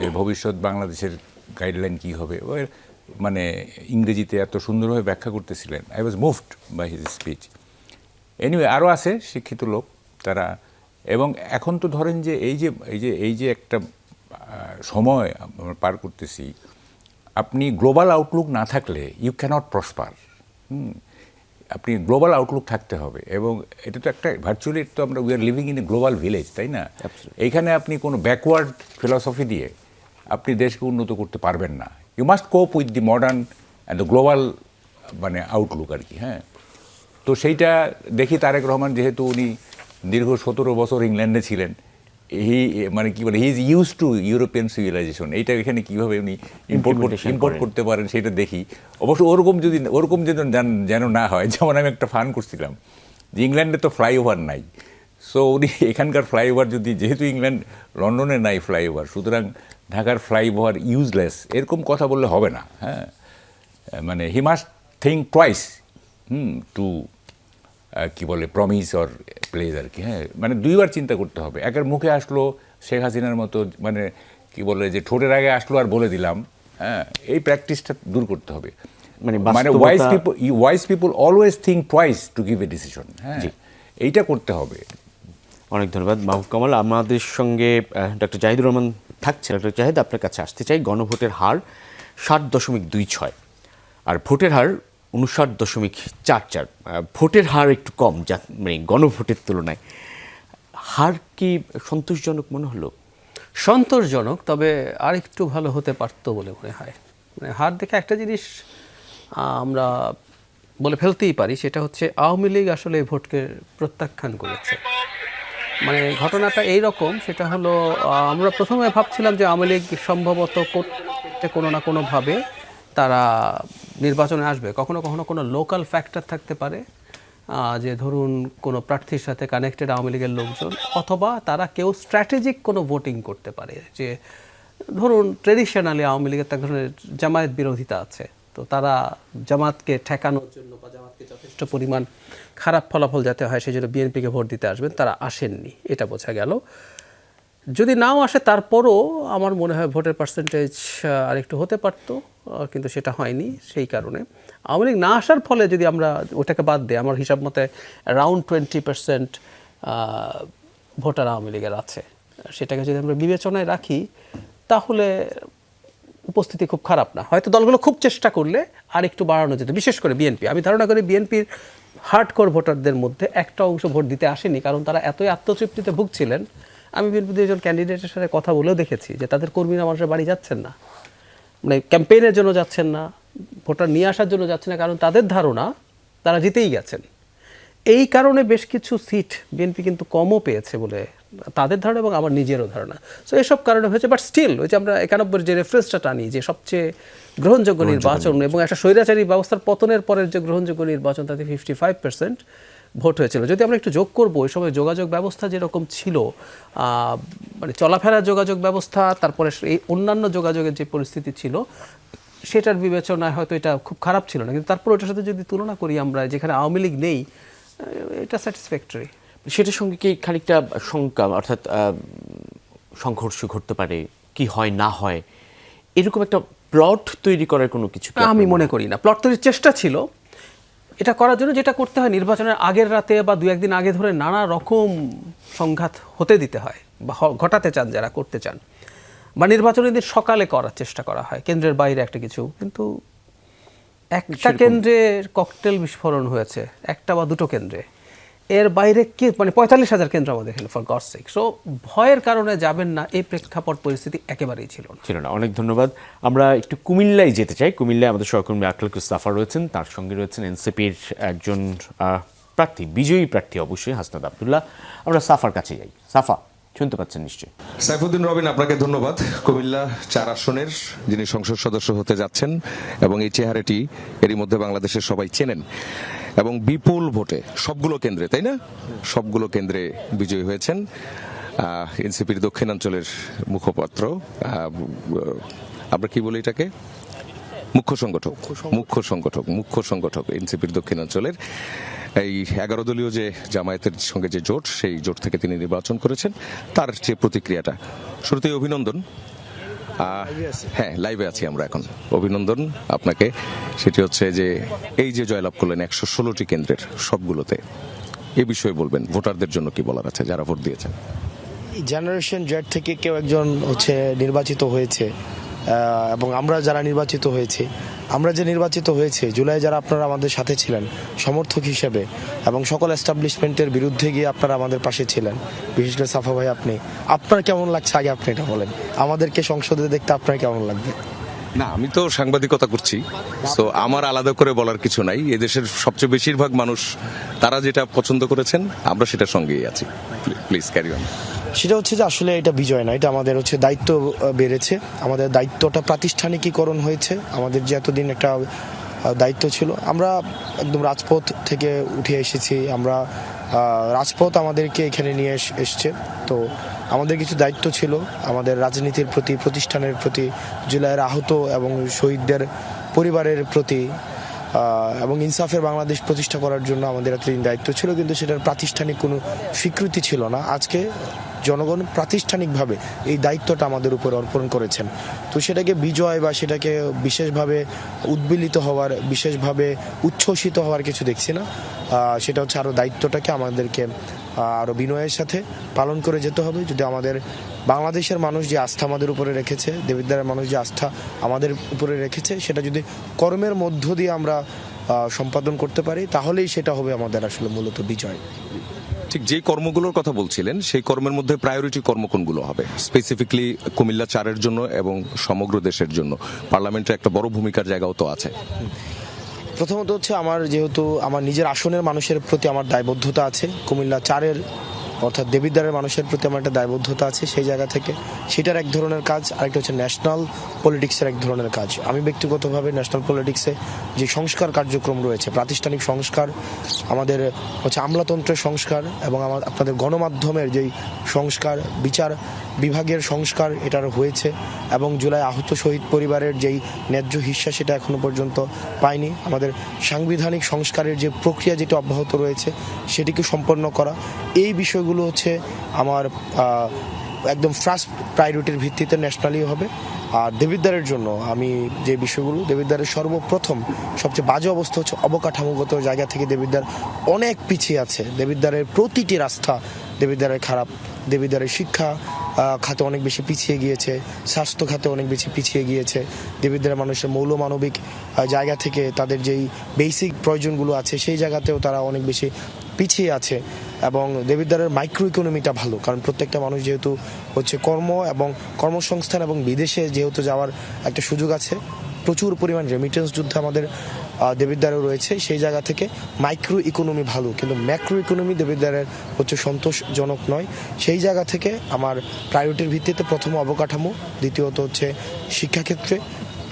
যে ভবিষ্যৎ বাংলাদেশের গাইডলাইন কী হবে, ও মানে ইংরেজিতে এত সুন্দরভাবে ব্যাখ্যা করতেছিলেন। I was moved by his speech. Anyway আরও আছে শিক্ষিত লোক তারা, এবং এখন তো ধরেন যে এই যে একটা সময় আমরা পার করতেছি, আপনি গ্লোবাল আউটলুক না থাকলে ইউ ক্যানট প্রসপার। আপনি গ্লোবাল আউটলুক থাকতে হবে, এবং এটা তো একটা ভার্চুয়ালি তো আমরা we are living in a global village, তাই না? এইখানে আপনি কোনো ব্যাকওয়ার্ড ফিলসফি দিয়ে আপনি দেশকে উন্নত করতে পারবেন না। You must cope with the modern and the global মানে আউটলুক আর কি। হ্যাঁ, তো সেইটা দেখি তারেক রহমান যেহেতু উনি দীর্ঘ 17 বছর ইংল্যান্ডে ছিলেন, মানে কি বলে, he is use to European civilization. এইটা এখানে কীভাবে উনি ইম্পোর্ট করতে পারেন সেটা দেখি। অবশ্য ওরকম যেন না হয়। যেমন আমি একটা ফান করছিলাম যে ইংল্যান্ডে তো ফ্লাইওভার নাই, সো উনি এখানকার ফ্লাইওভার যদি, যেহেতু লন্ডনে নাই ফ্লাইওভার, সুতরাং ঢাকার ফ্লাইওভার ইউজলেস, এরকম কথা বললে হবে না। হ্যাঁ, মানে he must think twice to কি বলে প্রমিস অর প্লেজ আর কি। হ্যাঁ, মানে দুইবার চিন্তা করতে হবে। একের মুখে আসলো শেখ হাসিনার মতো, মানে কি বলে যে ঠোঁটের আগে আসলো আর বলে দিলাম। হ্যাঁ, এই প্র্যাকটিসটা দূর করতে হবে। মানে wise people always think twice to give a decision. হ্যাঁ, এইটা করতে হবে। অনেক ধন্যবাদ মাহবুব কামাল। আমাদের সঙ্গে ডক্টর জাহিদুর রহমান থাকছে। ডক্টর জাহিদ, আপনার কাছে আসতে চাই। গণভোটের হার 60.26, আর ভোটের হার 59.44। ভোটের হার একটু কম, যা মানে গণভোটের তুলনায়। হার কি সন্তোষজনক মনে হলো? সন্তোষজনক, তবে আর একটু ভালো হতে পারতো বলে মনে হয়। মানে হার দেখে একটা জিনিস আমরা বলে ফেলতেই পারি, সেটা হচ্ছে আওয়ামী লীগ আসলে এই ভোটকে প্রত্যাখ্যান করেছে। মানে ঘটনাটা এই রকম, সেটা হলো আমরা প্রথমে ভাবছিলাম যে আওয়ামী লীগ সম্ভবত কোনো না কোনোভাবে তারা নির্বাচনে আসবে। কখনো কখনো কোনো লোকাল ফ্যাক্টর থাকতে পারে, যে ধরুন কোনো প্রার্থীর সাথে কানেক্টেড আওয়ামী লীগের লোকজন, অথবা তারা কেউ স্ট্র্যাটেজিক কোনো ভোটিং করতে পারে। যে ধরুন ট্রেডিশনালি আওয়ামী লীগের এক ধরনের জামায়াত বিরোধিতা আছে, তো তারা জামাতকে ঠেকানোর জন্য বা জামাতকে যথেষ্ট পরিমাণ খারাপ ফলাফল যাতে হয় সেই জন্য বিএনপিকে ভোট দিতে আসবেন, তারা আসেননি, এটা বোঝা গেল। যদি নাও আসে তারপরও আমার মনে হয় ভোটের পার্সেন্টেজ আরেকটু হতে পারত, কিন্তু সেটা হয়নি। সেই কারণে আওয়ামী লীগ না আসার ফলে যদি আমরা ওটাকে বাদ দিই, আমার হিসাব মতে অ্যারাউন্ড 20% ভোটার আওয়ামী লীগের আছে। সেটাকে যদি আমরা বিবেচনায় রাখি তাহলে উপস্থিতি খুব খারাপ না। হয়তো দলগুলো খুব চেষ্টা করলে আর একটু বাড়ানো যেত, বিশেষ করে বিএনপি। আমি ধারণা করি বিএনপির হার্ডকোর ভোটারদের মধ্যে একটা অংশ ভোট দিতে আসেনি, কারণ তারা এতই আত্মতৃপ্তিতে ভুগছিলেন। আমি বিএনপি দুজন ক্যান্ডিডেটের সাথে কথা বলেও দেখেছি যে তাদের কর্মীরা মানুষের বাড়ি যাচ্ছেন না, মানে ক্যাম্পেইনের জন্য যাচ্ছেন না, ভোটার নিয়ে আসার জন্য যাচ্ছেন না, কারণ তাদের ধারণা তারা জিতেই গেছেন। এই কারণে বেশ কিছু সিট বিএনপি কিন্তু কমও পেয়েছে বলে তাদের ধারণা এবং আমার নিজেরও ধারণা। সো এসব কারণে হয়েছে। বাট স্টিল ওই যে আমরা 91 যে রেফারেন্সটা টানি, যে সবচেয়ে গ্রহণযোগ্য নির্বাচন এবং একটা স্বৈরাচারী ব্যবস্থার পতনের পরের যে গ্রহণযোগ্য নির্বাচন, তাতে 55% ভোট হয়েছিল। যদি আমরা একটু যোগ করবো, ওই সময় যোগাযোগ ব্যবস্থা যেরকম ছিল, মানে চলাফেরার যোগাযোগ ব্যবস্থা, তারপরে এই অন্যান্য যোগাযোগের যে পরিস্থিতি ছিল, সেটার বিবেচনায় হয়তো এটা খুব খারাপ ছিল না। কিন্তু তারপর ওটার সাথে যদি তুলনা করি আমরা, যেখানে আওয়ামী লীগ নেই, এটা স্যাটিসফ্যাক্টরি। সেটার সঙ্গে কি খানিকটা শঙ্কা, অর্থাৎ সংঘর্ষ ঘটতে পারে, কি হয় না হয়, এরকম একটা প্লট তৈরি করার কোনো কিছু? আমি মনে করি না। প্লট তৈরির চেষ্টা ছিল। এটা করার জন্য যেটা করতে হয়, নির্বাচনের আগের রাতে বা 2-1 দিন আগে ধরে নানা রকম সংঘাত হতে দিতে হয়। বা ঘটাতে চান, যারা করতে চান, বা নির্বাচনের দিন সকালে করার চেষ্টা করা হয় কেন্দ্রের বাইরে একটা কিছু, কিন্তু একটা কেন্দ্রে ককটেল বিস্ফোরণ হয়েছে, একটা বা দুটো কেন্দ্রে, এর বাইরে কি মানে 45,000 কেন্দ্র আমাদের এখানে, ফর গডস সেক। সো ভয়ের কারণে যাবেন না, এই প্রেক্ষাপট পরিস্থিতি একেবারেই ছিল না। অনেক ধন্যবাদ। আমরা একটু কুমিল্লায় যেতে চাই। কুমিল্লায় আমাদের সহকর্মী আখলাকুস সাফা রয়েছেন, তার সঙ্গে রয়েছেন এনসিপির একজন প্রার্থী, বিজয়ী প্রার্থী অবশ্যই, হাসনাত আব্দুল্লাহ। আমরা সাফার কাছে যাই। সাফা, শুনতে পাচ্ছেন নিশ্চয়ই? সাইফুদ্দিন রবিন, আপনাকে ধন্যবাদ। কুমিল্লা 4 আসনের যিনি সংসদ সদস্য হতে যাচ্ছেন, এবং এই চেহারাটি এরই মধ্যে বাংলাদেশের সবাই চেনেন, এবং বিপুল ভোটে সবগুলো কেন্দ্রে, তাই না, সবগুলো কেন্দ্রে বিজয়ী হয়েছেন। এনসিপির দক্ষিণাঞ্চলের মুখপাত্র, আমরা কি বলি এটাকে, মুখ্য সংগঠক এনসিপির দক্ষিণাঞ্চলের। এই 11 দলীয় যে জামায়াতের সঙ্গে যে জোট, সেই জোট থেকে তিনি নির্বাচন করেছেন। তার যে প্রতিক্রিয়াটা, শুরুতেই অভিনন্দন। হ্যাঁ, লাইভে আছি আমরা এখন। অভিনন্দন আপনাকে। সেটি হচ্ছে যে এই যে জয়লাভ করলেন 116টি কেন্দ্রের সবগুলোতে, এই বিষয়ে বলবেন, ভোটারদের জন্য কি বলার আছে যারা ভোট দিয়েছেন? জেনারেশন জেড থেকে কেউ একজন নির্বাচিত হয়েছে, এবং আমরা যারা নির্বাচিত হয়েছি, জুলাই যারা আপনারা আমাদের সাথে ছিলেন সমর্থক হিসেবে, এবং সকল এস্টাবলিশমেন্টের বিরুদ্ধে গিয়ে আপনারা আমাদের পাশে ছিলেন, বিশেষ করে সাফা ভাই, আপনার কেমন লাগছে আগে আপনি এটা বলেন। আমাদেরকে সংসদে দেখতে আপনার কেমন লাগবে? না, আমি তো সাংবাদিকতা করছি, তো আমার আলাদা করে বলার কিছু নাই। এদেশের সবচেয়ে বেশিরভাগ মানুষ তারা যেটা পছন্দ করেছেন, আমরা সেটার সঙ্গেই আছি। Please carry on. সেটা হচ্ছে যে আসলে এটা বিজয় না, এটা আমাদের দায়িত্ব বেড়েছে, আমাদের দায়িত্বটা প্রাতিষ্ঠানিকীকরণ হয়েছে। আমাদের যে এতদিন একটা দায়িত্ব ছিল, আমরা একদম রাজপথ থেকে উঠে এসেছি, আমরা রাজপথ আমাদেরকে এখানে নিয়ে এসছে। তো আমাদের কিছু দায়িত্ব ছিল আমাদের রাজনীতির প্রতি, প্রতিষ্ঠানের প্রতি, জুলাইয়ের আহত এবং শহীদদের পরিবারের প্রতি, এবং ইনসাফের বাংলাদেশ প্রতিষ্ঠা করার জন্য আমাদের এতদিন দায়িত্ব ছিল, কিন্তু সেটার প্রাতিষ্ঠানিক কোনো স্বীকৃতি ছিল না। আজকে জনগণ প্রাতিষ্ঠানিকভাবে এই দায়িত্বটা আমাদের উপর অর্পণ করেছেন। তো সেটাকে বিজয় বা সেটাকে বিশেষভাবে উদ্বেলিত হওয়ার, বিশেষভাবে উচ্ছ্বসিত হওয়ার কিছু দেখছি না। সেটা হচ্ছে আরও দায়িত্বটাকে আমাদেরকে আরও বিনয়ের সাথে পালন করে যেতে হবে। যদি আমাদের বাংলাদেশের মানুষ যে আস্থা আমাদের উপরে রেখেছে, দেবিদ্বারের মানুষ যে আস্থা আমাদের উপরে রেখেছে, সেটা যদি কর্মের মধ্য দিয়ে আমরা সম্পাদন করতে পারি, তাহলেই সেটা হবে আমাদের আসলে মূলত বিজয়। ঠিক যে কর্মগুলোর কথা বলছিলেন, সেই কর্মের মধ্যে প্রায়োরিটি কর্ম কোনগুলো হবে স্পেসিফিকলি কুমিল্লা 4-এর জন্য এবং সমগ্র দেশের জন্য? পার্লামেন্টে একটা বড় ভূমিকার জায়গাও তো আছে। প্রথমত হচ্ছে যেহেতু আমার নিজের আসনের মানুষের প্রতি আমার দায়বদ্ধতা আছে, কুমিল্লা 4-এর অর্থাৎ দেবিদ্বারের মানুষের প্রতি আমার একটা দায়বদ্ধতা আছে, সেই জায়গা থেকে সেটার এক ধরনের কাজ। আরেকটা হচ্ছে ন্যাশনাল পলিটিক্সের এক ধরনের কাজ। আমি ব্যক্তিগতভাবে ন্যাশনাল পলিটিক্সে যে সংস্কার কার্যক্রম রয়েছে, প্রাতিষ্ঠানিক সংস্কার, আমাদের আমলাতন্ত্রের সংস্কার, এবং আপনাদের গণমাধ্যমের যেই সংস্কার, বিচার বিভাগের সংস্কার, এটার হয়েছে, এবং জুলাই আহত শহীদ পরিবারের যেই ন্যায্য হিস্সা সেটা এখনো পর্যন্ত পায়নি। আমাদের সাংবিধানিক সংস্কারের যে প্রক্রিয়া যেটা অব্যাহত রয়েছে, সেটিকে সম্পন্ন করা, এই বিষয়গুলো আমার একদম ফার্স্ট প্রায়োরিটির ভিত্তিতে ন্যাশনালি হবে। আর দেবিদ্বারের জন্য আমি যে বিষয়গুলো, দেবিদ্বারের সর্বপ্রথম সবচেয়ে বাজে অবস্থা হচ্ছে অবকাঠামোগত জায়গা থেকে দেবিদ্বার অনেক পিছিয়ে আছে। দেবিদ্বারের প্রতিটি রাস্তা দেবিদ্বারের খারাপ, দেবিদ্বারের শিক্ষা খাতে অনেক বেশি পিছিয়ে গিয়েছে, স্বাস্থ্য খাতে অনেক বেশি পিছিয়ে গিয়েছে। দেবিদ্বারের মানুষের মৌলমানবিক জায়গা থেকে তাদের যেই বেসিক প্রয়োজনগুলো আছে, সেই জায়গাতেও তারা অনেক বেশি পিছিয়ে আছে। এবং দেবিদ্বারের মাইক্রো ইকোনমিটা ভালো, কারণ প্রত্যেকটা মানুষ যেহেতু কর্ম এবং কর্মসংস্থান এবং বিদেশে যেহেতু যাওয়ার একটা সুযোগ আছে, প্রচুর পরিমাণ রেমিটেন্স যুদ্ধ আমাদের দেবিদ্বারেও রয়েছে, সেই জায়গা থেকে মাইক্রো ইকোনমি ভালো, কিন্তু ম্যাক্রো ইকোনমি দেবিদ্বারের সন্তোষজনক নয়। সেই জায়গা থেকে আমার প্রায়োরিটির ভিত্তিতে প্রথম অবকাঠামো, দ্বিতীয়ত শিক্ষাক্ষেত্রে,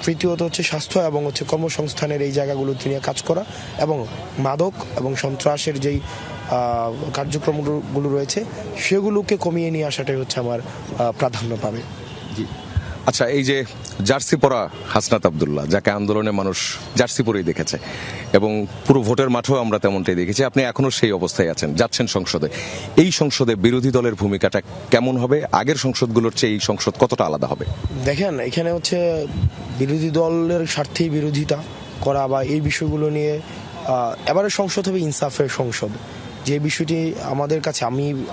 তৃতীয়ত স্বাস্থ্য এবং কর্মসংস্থানের এই জায়গাগুলোতে নিয়ে কাজ করা, এবং মাদক এবং সন্ত্রাসের যেই কার্যক্রমগুলো রয়েছে সেগুলোকে কমিয়ে নিয়ে আসাটাই আমার প্রাধান্য পাবে। জি, আচ্ছা, এই যে জার্সি পরা হাসনাত আব্দুল্লাহ, যাকে আন্দোলনে মানুষ জার্সি পরেই দেখেছে, এবং পুরো ভোটের মাঠেও আমরা তেমনটাই দেখেছি, আপনি এখনো সেই অবস্থায় আছেন, যাচ্ছেন সংসদে। এই সংসদে বিরোধী দলের ভূমিকাটা কেমন হবে? আগের সংসদগুলোর চেয়ে এই সংসদ কতটা আলাদা হবে? দেখেন, এখানে বিরোধী দলের স্বার্থেই বিরোধিতা করা বা এই বিষয়গুলো নিয়ে, এবারে সংসদ হবে ইনসাফের সংসদ। যে বিষয়টি আমাদের কাছে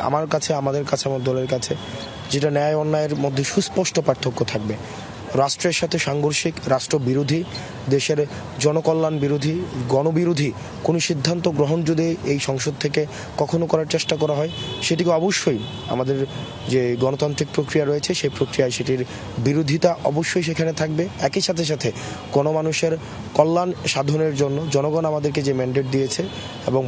আমার কাছে আমার দলের কাছে যেটা ন্যায় অন্যায়ের মধ্যে সুস্পষ্ট পার্থক্য থাকবে। রাষ্ট্রের সাথে সাংঘর্ষিক, রাষ্ট্রবিরোধী, দেশের জনকল্যাণ বিরোধী, গণবিরোধী কোনো সিদ্ধান্ত গ্রহণ যদি এই সংসদ থেকে কখনো করার চেষ্টা করা হয়, সেটিকে অবশ্যই আমাদের যে গণতান্ত্রিক প্রক্রিয়া রয়েছে সেই প্রক্রিয়ায় সেটির বিরোধিতা অবশ্যই সেখানে থাকবে। একই সাথে সাথে গণমানুষের কল্যাণ সাধনের জন্য জনগণ আমাদেরকে যে ম্যান্ডেট দিয়েছে এবং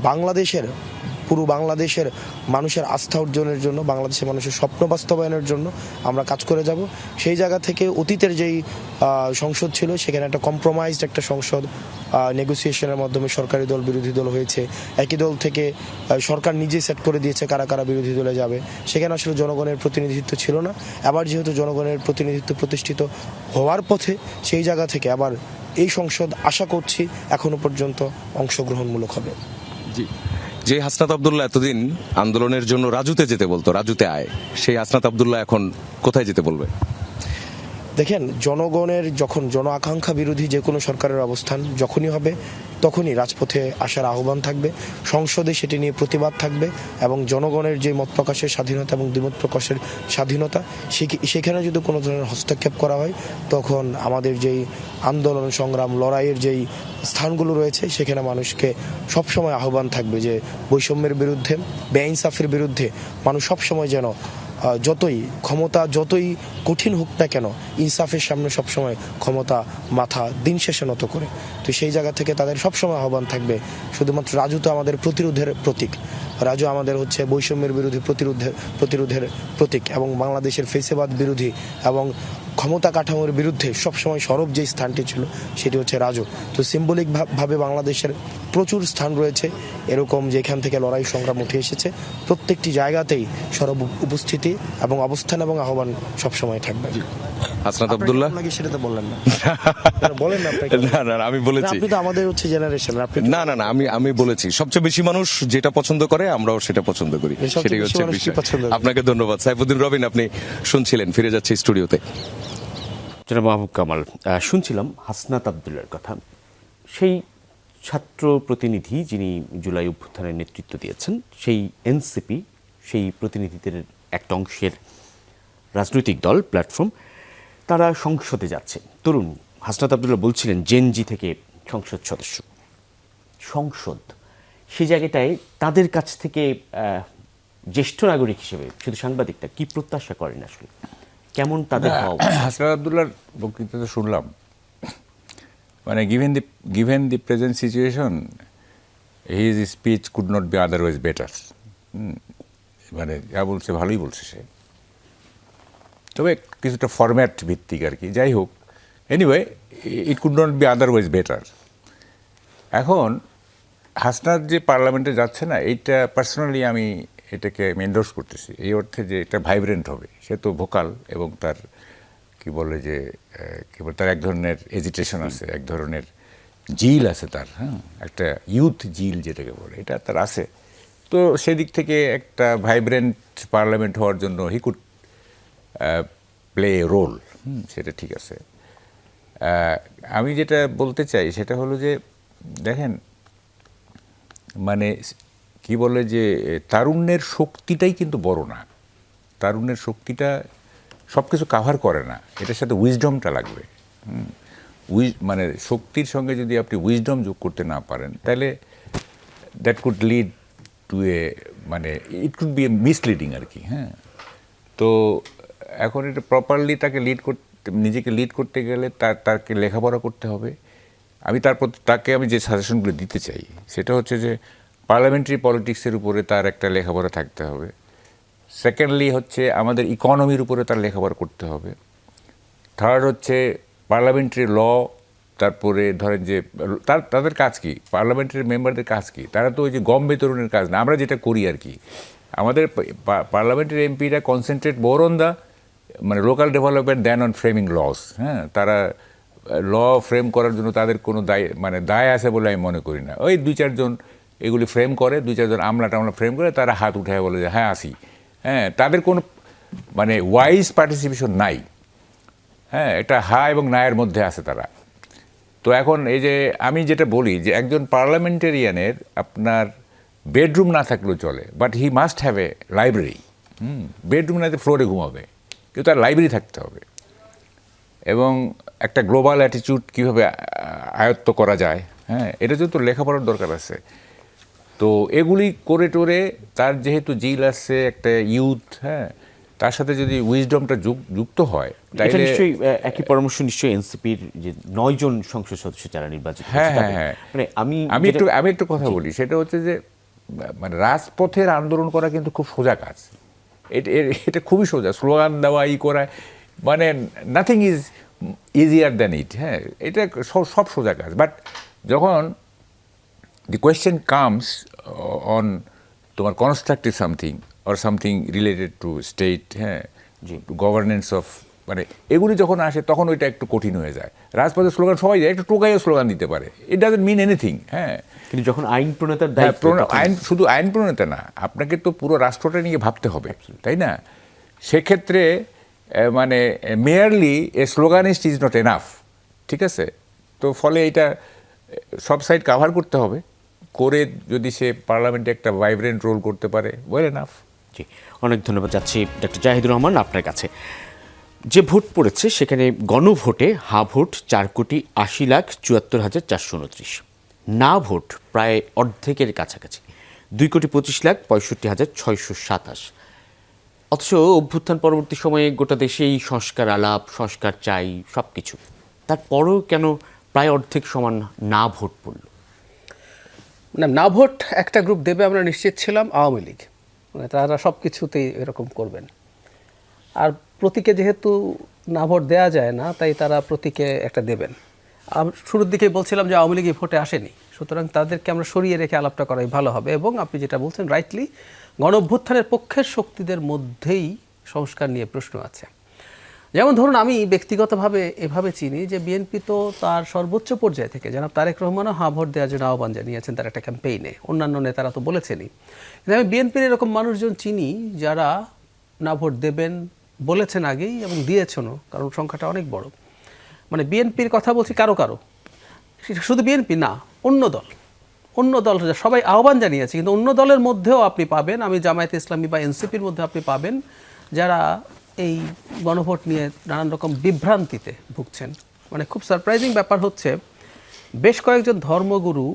পুরো বাংলাদেশের মানুষের আস্থা অর্জনের জন্য, বাংলাদেশের মানুষের স্বপ্ন বাস্তবায়নের জন্য আমরা কাজ করে যাব। সেই জায়গা থেকে অতীতের যেই সংসদ ছিল সেখানে একটা কম্প্রোমাইজড একটা সংসদ, নেগোসিয়েশনের মাধ্যমে সরকারি দল বিরোধী দল হয়েছে, একই দল থেকে সরকার নিজে সেট করে দিয়েছে কারা কারা বিরোধী দলে যাবে, সেখানে আসলে জনগণের প্রতিনিধিত্ব ছিল না। আবার যেহেতু জনগণের প্রতিনিধিত্ব প্রতিষ্ঠিত হওয়ার পথে, সেই জায়গা থেকে আবার এই সংসদ আশা করছি এখনো পর্যন্ত অংশগ্রহণমূলক হবে। জি, যে হাসনাত আব্দুল্লাহ এতদিন আন্দোলনের জন্য রাজুতে যেতে বলতো, রাজুতে আয়, সেই হাসনাত আব্দুল্লাহ এখন কোথায় যেতে বলবে? দেখেন, জনগণের যখন জন আকাঙ্ক্ষা বিরোধী যে কোনো সরকারের অবস্থান যখনই হবে তখনই রাজপথে আসার আহ্বান থাকবে, সংসদে সেটি নিয়ে প্রতিবাদ থাকবে এবং জনগণের যে মত প্রকাশের স্বাধীনতা এবং দ্বিমত প্রকাশের স্বাধীনতা, সেখানে যদি কোনো ধরনের হস্তক্ষেপ করা হয় তখন আমাদের যেই আন্দোলন সংগ্রাম লড়াইয়ের যেই স্থানগুলো রয়েছে সেখানে মানুষকে সবসময় আহ্বান থাকবে যে বৈষম্যের বিরুদ্ধে, বেআইনসাফের বিরুদ্ধে মানুষ সবসময় যেন ক্ষমতা যতই কঠিন হোক না কেন, ইনসাফের সামনে সবসময় ক্ষমতা মাথা দিন শেষে নত করে। তো সেই জায়গা থেকে তাদের সবসময় আহ্বান থাকবে, শুধুমাত্র রাজু তো আমাদের প্রতিরোধের প্রতীক, রাজু আমাদের হচ্ছে বৈষম্যের বিরোধী প্রতিরোধের প্রতীক এবং বাংলাদেশের ফেসিবাদ বিরোধী এবং ক্ষমতা কাঠামোর বিরুদ্ধে সবসময় সরব যে স্থানটি ছিল সেটি হচ্ছে রাজু। তো সিম্বলিকভাবে বাংলাদেশের প্রচুর স্থান রয়েছে এরকম যেখান থেকে লড়াই সংগ্রাম উঠে এসেছে, প্রত্যেকটি জায়গাতেই সরব উপস্থিতি এবং অবস্থান এবং আহ্বান সবসময় থাকবে। হাসনাত আব্দুল্লাহ সেটা তো বললেন না, বলেন না। না, আমি বলেছি আপনি তো আমাদের হচ্ছে জেনারেশন। না, আমি বলেছি সবচেয়ে বেশি মানুষ যেটা পছন্দ করে আমরাও সেটা পছন্দ করি, সেটাই হচ্ছে বিষয়। আপনাকে ধন্যবাদ সাইফুদ্দিন রবিন, আপনি শুনছিলেন। ফিরে যাচ্ছি স্টুডিওতে। জনাব মাহবুব কামাল, শুনছিলাম হাসনাত আব্দুল্লাহর কথা, সেই ছাত্র প্রতিনিধি যিনি জুলাই অভ্যুত্থানের নেতৃত্ব দিয়েছেন, সেই এনসিপি, সেই প্রতিনিধিদের একটা অংশের রাজনৈতিক দল প্ল্যাটফর্ম, তারা সংসদে যাচ্ছে। তরুণ হাসনাত আব্দুল্লাহ বলছিলেন জেনজি থেকে সংসদ সদস্য, সংসদ সেই জায়গাটায় তাদের কাছ থেকে জ্যেষ্ঠ নাগরিক হিসেবে শুধু সাংবাদিকটা কি প্রত্যাশা করেন আসলে, কেমন তাদের হওয়া? হাসনাত আব্দুল্লাহর বক্তৃতা শুনলাম, মানে given the present situation, his speech could not be otherwise better. মানে যা বলছে ভালোই বলছে সে, তবে কিছুটা ফরম্যাট ভিত্তিক আর কি। যাই হোক, anyway it could not be otherwise better. এখন হাসনাত যে পার্লামেন্টে যাচ্ছে না, এইটা পার্সোনালি আমি এটাকে এন্ডোর্স করতেছি, এই অর্থে যে এটা ভাইব্রেন্ট হবে। সে তো ভোকাল এবং তার তার এক ধরনের এজিটেশন আছে, এক ধরনের জিল আছে তার, একটা ইউথ জিল যেটাকে বলে, এটা তার আছে। তো সেদিক থেকে একটা ভাইব্রেন্ট পার্লামেন্ট হওয়ার জন্য he could play a role, সেটা ঠিক আছে। আমি যেটা বলতে চাই সেটা হলো যে দেখেন, মানে কি বলে যে তারুণ্যের শক্তিটাই কিন্তু বড় না, তারুণ্যের শক্তিটা সব কিছু কাভার করে না, এটার সাথে উইজডমটা লাগবে। মানে শক্তির সঙ্গে যদি আপনি উইজডম যোগ করতে না পারেন তাহলে দ্যাট কুড লিড টু মানে ইট কুড বি মিসলিডিং আর কি। তো এখন এটা প্রপারলি তাকে নিজেকে লিড করতে গেলে তাকে লেখাপড়া করতে হবে। আমি তাকে আমি যে সাজেশনগুলো দিতে চাই সেটা হচ্ছে যে পার্লামেন্টারি পলিটিক্সের উপরে তার একটা লেখাপড়া থাকতে হবে। সেকেন্ডলি হচ্ছে আমাদের ইকোনমির উপরে তার লেখাপড়া করতে হবে। থার্ড হচ্ছে পার্লামেন্টারি ল, তারপরে ধরেন যে তাদের কাজ কি, পার্লামেন্টারি মেম্বারদের কাজ কি, তারা তো ওই যে গম বিতরণের কাজ না, আমরা যেটা করি আর কি। আমাদের পার্লামেন্টারি এমপিরা কনসেন্ট্রেট মোর অন দ্য মানে local development than on framing laws. তারা ল ফ্রেম করার জন্য তাদের কোনো দায় আছে বলে আমি মনে করি না। ওই 2-4 এগুলি ফ্রেম করে, 2-4 আমলা টামলা ফ্রেম করে, তারা হাত উঠায় বলে যে হ্যাঁ আসি। তাদের কোনো মানে ওয়াইজ পার্টিসিপেশন নাই। এটা হা এবং নায়ের মধ্যে আছে তারা। তো এখন এই যে আমি যেটা বলি যে একজন পার্লামেন্টেরিয়ানের আপনার বেডরুম না থাকলেও চলে, but he must have a library. Bedroom না ফ্লোরে ঘুমাবে, কিন্তু তার লাইব্রেরি থাকতে হবে। এবং একটা গ্লোবাল অ্যাটিটিউড কীভাবে আয়ত্ত করা যায়, হ্যাঁ, এটা তো লেখাপড়ার দরকার আছে। তো এগুলি করে টোরে তার যেহেতু জিল আছে, একটা ইউথ, হ্যাঁ, তার সাথে যদি উইজডমটা যুক্ত হয়, এটা তাইলে নিশ্চয়ই একই পরামর্শ নিশ্চয়ই এনসিপির যে 9 জন সংসদ সদস্য যারা নির্বাচিত হয়েছে হ্যাঁ, তাদের। হ্যাঁ। মানে আমি একটু কথা বলি, সেটা হচ্ছে যে মানে রাজপথের আন্দোলন করা কিন্তু খুব সোজা কাজ। এটা খুবই সোজা, স্লোগান দেওয়া, করা, মানে nothing is easier than it. হ্যাঁ, এটা সব সোজা কাজ। বাট যখন দি কোয়েশ্চেন কামস অন তোমার constructive something or something related to state, হ্যাঁ, গভর্নেন্স অফ, মানে এগুলি যখন আসে তখন ওইটা একটু কঠিন হয়ে যায়। রাজপথের স্লোগান সবাই যায়, একটু টোকাইও স্লোগান দিতে পারে, ইট ডাজন্ট মিন এনিথিং। হ্যাঁ, কিন্তু যখন আইন প্রণেতার দায়িত্ব, শুধু আইন প্রণেতা না, আপনাকে তো পুরো রাষ্ট্রটা নিয়ে ভাবতে হবে, তাই না? সেক্ষেত্রে মানে merely a sloganist is not enough, ঠিক আছে? তো ফলে এটা সব সাইড কাভার করতে হবে, করে যদি সে পার্লামেন্টে একটা ভাইব্রেন্ট রোল করতে পারে, ওয়েল এনাফ। জি, অনেক ধন্যবাদ যাচ্ছি ডক্টর জাহিদুর রহমান আপনার কাছে। যে ভোট পড়েছে সেখানে গণভোটে হা ভোট 4,80,74,429, না ভোট প্রায় অর্ধেকের কাছাকাছি 2,25,65,627। অথচ অভ্যুত্থান পরবর্তী সময়ে গোটা দেশেই সংস্কার আলাপ, সংস্কার চাই, সব কিছু, তারপরও কেন প্রায় অর্ধেক সমান না ভোট পড়ল? না ভোট একটা গ্রুপ দেবে আমরা নিশ্চিত ছিলাম, আওয়ামী লীগ। মানে তারা সব কিছুতেই এরকম করবেন। আর প্রতীকে যেহেতু না ভোট দেওয়া যায় না, তাই তারা প্রতীকে একটা দেবেন। শুরুর দিকে বলছিলাম যে আওয়ামী লীগ এই ভোটে আসেনি, সুতরাং তাদেরকে আমরা সরিয়ে রেখে আলাপটা করাই ভালো হবে। এবং আপনি যেটা বলছেন রাইটলি, গণঅভ্যুত্থানের পক্ষের শক্তিদের মধ্যেই সংস্কার নিয়ে প্রশ্ন আছে। যেমন ধরুন, আমি ব্যক্তিগতভাবে এভাবে চিনি যে বিএনপি তো তার সর্বোচ্চ পর্যায় থেকে জনাব তারেক রহমানও হা ভোট দেওয়ার জন্য আহ্বান জানিয়েছেন তার একটা ক্যাম্পেইনে, অন্যান্য নেতারা তো বলেছেনই। কিন্তু আমি বিএনপির এরকম মানুষজন চিনি যারা না ভোট দেবেন বলেছেন আগেই এবং দিয়েছেনও, কারণ সংখ্যাটা অনেক বড়। মানে বিএনপির কথা বলছি, কারো শুধু বিএনপি না, অন্য দল সবাই আহ্বান জানিয়েছে, কিন্তু অন্য দলের মধ্যেও আপনি পাবেন, আমি জামায়াতে ইসলামী বা এনসিপির মধ্যে আপনি পাবেন যারা এই গণভোট নিয়ে নানান রকম বিভ্রান্তিতে ভুগছেন। মানে খুব সারপ্রাইজিং ব্যাপার হচ্ছে, বেশ কয়েকজন ধর্মগুরু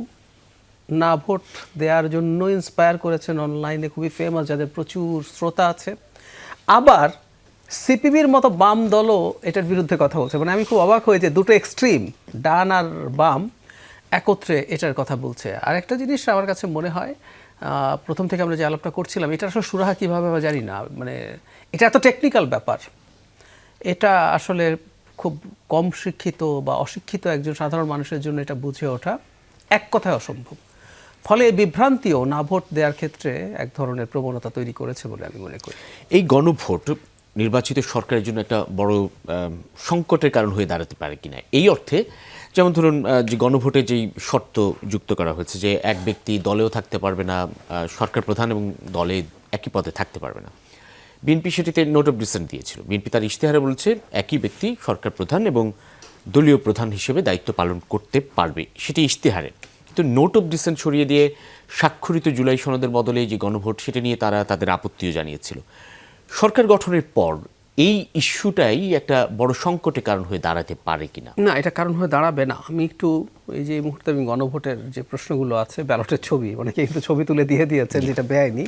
না ভোট দেওয়ার জন্য ইন্সপায়ার করেছেন অনলাইনে, খুবই ফেমাস, যাদের প্রচুর শ্রোতা আছে। আবার সিপিবির মতো বাম দলও এটার বিরুদ্ধে কথা বলছে। মানে আমি খুব অবাক হই যে দুটো এক্সট্রিম, ডান আর বাম, একত্রে এটার কথা বলছে। আর একটা জিনিস আমার কাছে মনে হয়, প্রথম থেকে আমরা যে আলাপটা করছিলাম, এটা আসলে সুরাহা কীভাবে আমরা জানি না। মানে এটা এত টেকনিক্যাল ব্যাপার, এটা আসলে খুব কম শিক্ষিত বা অশিক্ষিত একজন সাধারণ মানুষের জন্য এটা বুঝে ওঠা এক কথায় অসম্ভব। ফলে এই বিভ্রান্তিও না ভোট দেওয়ার ক্ষেত্রে এক ধরনের প্রবণতা তৈরি করেছে বলে আমি মনে করি। এই গণভোট নির্বাচিত সরকারের জন্য একটা বড় সংকটের কারণ হয়ে দাঁড়াতে পারে কিনা, এই অর্থে যেমন ধরুন যে গণভোটে যেই শর্ত যুক্ত করা হয়েছে যে এক ব্যক্তি দলেও থাকতে পারবে না, সরকার প্রধান এবং দলে একই পদে থাকতে পারবে না। বিএনপি সেটিতে নোট অফ ডিসেন্ট দিয়েছিল। বিএনপি তার ইশতেহারে বলেছে একই ব্যক্তি সরকার প্রধান এবং দলীয় প্রধান হিসেবে দায়িত্ব পালন করতে পারবে, সেটি ইশতেহারে। কিন্তু নোট অফ ডিসেন্ট সরিয়ে দিয়ে স্বাক্ষরিত জুলাই সনদের বদলে যে গণভোট, সেটা নিয়ে তারা তাদের আপত্তিও জানিয়েছিল। সরকার গঠনের পর এই ইস্যুটাই একটা বড় সংকটের কারণ হয়ে দাঁড়াতে পারে কিনা? না, এটা কারণ হয়ে দাঁড়াবে না। আমি একটু এই যে এই মুহূর্তে আমি গণভোটের যে প্রশ্নগুলো আছে, ব্যালটের ছবি, অনেকে কিন্তু ছবি তুলে দিয়েছেন যেটা বেআইনি,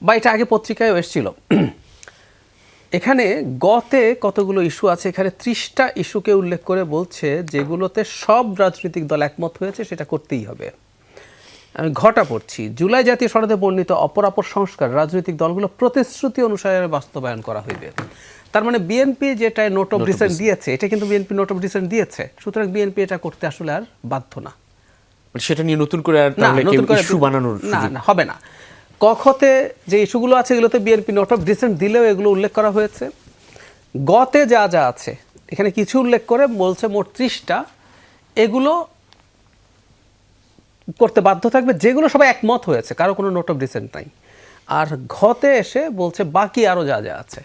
বা এটা আগে পত্রিকায়ও এসেছিল। এখানে গতে কতগুলো ইস্যু আছে, এখানে 30টা ইস্যুকে উল্লেখ করে বলছে যেগুলোতে সব রাজনৈতিক দল একমত হয়েছে সেটা করতেই হবে। আমি ঘটা পড়ছি, জুলাই জাতীয় সনদে বর্ণিত অপরাপর সংস্কার রাজনৈতিক দলগুলো প্রতিশ্রুতি অনুসারে বাস্তবায়ন করা হইবে। তার মানে বিএনপি যেটা নোট অফ ডিসেন্ট দিয়েছে, এটা কিন্তু বিএনপি নোট অফ ডিসেন্ট দিয়েছে, সুতরাং বিএনপি এটা করতে আসলে আর বাধ্য না। সেটা নিয়ে নতুন করে আর তাহলে ইস্যু বানানোর না হবে না। কখতে যে ইস্যুগুলো আছে এগুলোতে বিএনপি নোট অফ ডিসেন্ট দিলেও এগুলো উল্লেখ করা হয়েছে। গতে যা আছে এখানে কিছু উল্লেখ করে বলছে মোট 30টা, এগুলো করতে বাধ্য থাকবে যেগুলো সবাই একমত হয়েছে, কারো কোনো নোট অফ ডিসেন্ট নাই। আর ঘতে এসে বলছে বাকি আরও যা আছে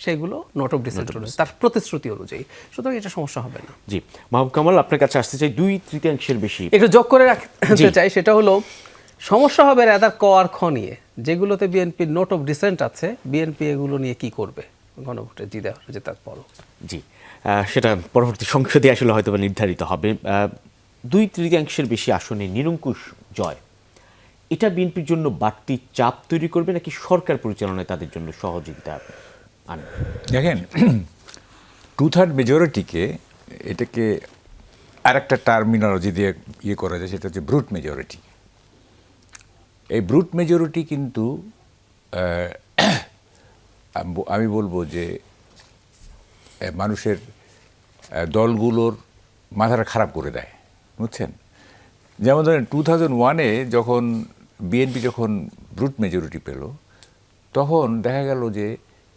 সেগুলো নোট অফ ডিসেন্ট রয়েছে তার প্রতিশ্রুতি অনুযায়ী, সুতরাং এটা সমস্যা হবে না। জি, মাহবুব কামাল, আপনার কাছে আসতে চাই 2/3 বেশি একটু যোগ করে রাখতে চাই, সেটা হলো সমস্যা হবে রাদার ক আর খ নিয়ে, যেগুলোতে বিএনপির নোট অফ ডিসেন্ট আছে, বিএনপি এগুলো নিয়ে কি করবে গণভোটে জেতার পরও। জি, সেটা পরবর্তী সংসদে আসলে হয়তো বা নির্ধারিত হবে। 2/3 বেশি আসনে নিরঙ্কুশ জয়, এটা বিএনপির জন্য বাড়তি চাপ তৈরি করবে নাকি সরকার পরিচালনায় তাদের জন্য সহযোগিতা আনবে? দেখেন 2/3 মেজরিটিকে এটাকে আরেকটা টার্মিনোলজি দিয়ে ইয়ে করা যায়, সেটা হচ্ছে ব্রুট মেজরিটি। এই ব্রুট মেজরিটি কিন্তু আমি বলবো যে মানুষের দলগুলোর মাথাটা খারাপ করে দেয়, বুঝছেন? যেমন ধরেন 2001-এ যখন বিএনপি যখন ব্রুট মেজরিটি পেল, তখন দেখা গেল যে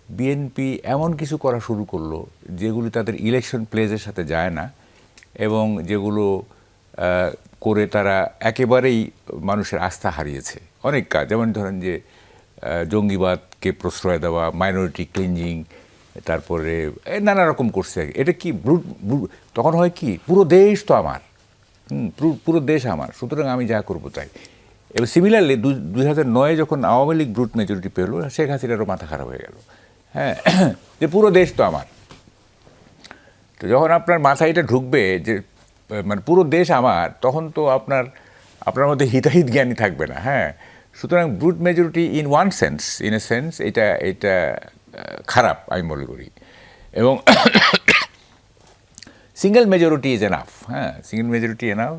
বিএনপি এমন কিছু করা শুরু করলো যেগুলি তাদের ইলেকশন প্লেজের সাথে যায় না, এবং যেগুলো করে তারা একেবারেই মানুষের আস্থা হারিয়েছে। অনেক কাজ, যেমন ধরেন যে জঙ্গিবাদকে প্রশ্রয় দেওয়া, মাইনরিটি ক্লিনজিং, তারপরে নানা রকম করছে। এটা কি তখন হয় কি, পুরো দেশ তো আমার, পুরো দেশ আমার, সুতরাং আমি যা করবো তাই। এবার সিমিলারলি 2009-এ যখন আওয়ামী লীগ ব্রুট মেজরিটি পেল, শেখ হাসিনারও মাথা খারাপ হয়ে গেল, হ্যাঁ, যে পুরো দেশ তো আমার। তো যখন আপনার মাথায় এটা ঢুকবে যে মানে পুরো দেশ আমার, তখন তো আপনার মধ্যে হিতাহিত জ্ঞানী থাকবে না, হ্যাঁ। সুতরাং brute majority in a sense এটা খারাপ আমি মনে করি, এবং সিঙ্গেল মেজরিটি ইজ এনাফ, হ্যাঁ, সিঙ্গেল মেজরিটি এনাফ।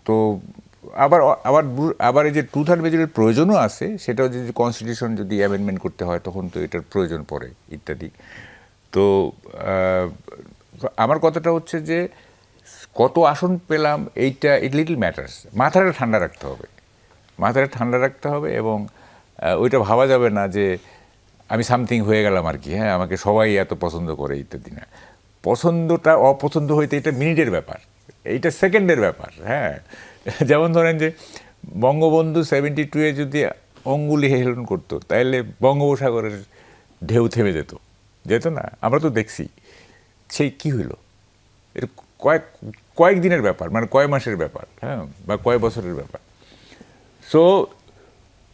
তো আবার এই যে 2/3 মেজরিটির প্রয়োজনও আছে, সেটাও যদি কনস্টিটিউশন যদি অ্যামেন্ডমেন্ট করতে হয় তখন তো এটার প্রয়োজন পড়ে ইত্যাদি। তো আমার কথাটা হচ্ছে যে কত আসন পেলাম এইটা ইট লিটল ম্যাটার্স। মাথাটা ঠান্ডা রাখতে হবে, এবং ওইটা ভাবা যাবে না যে আমি সামথিং হয়ে গেলাম আর কি, হ্যাঁ, আমাকে সবাই এত পছন্দ করে ইত্যাদি না। পছন্দটা অপছন্দ হইতে এটা মিনিটের ব্যাপার, এইটা সেকেন্ডের ব্যাপার, হ্যাঁ। যেমন ধরেন যে বঙ্গবন্ধু 72-এ যদি অঙ্গুলি হেলন করতো, তাহলে বঙ্গোপসাগরের ঢেউ থেমে যেত না? আমরা তো দেখছি সেই কি হইলো, এর কয়েক দিনের ব্যাপার, মানে কয়েক মাসের ব্যাপার, হ্যাঁ, বা কয়েক বছরের ব্যাপার। So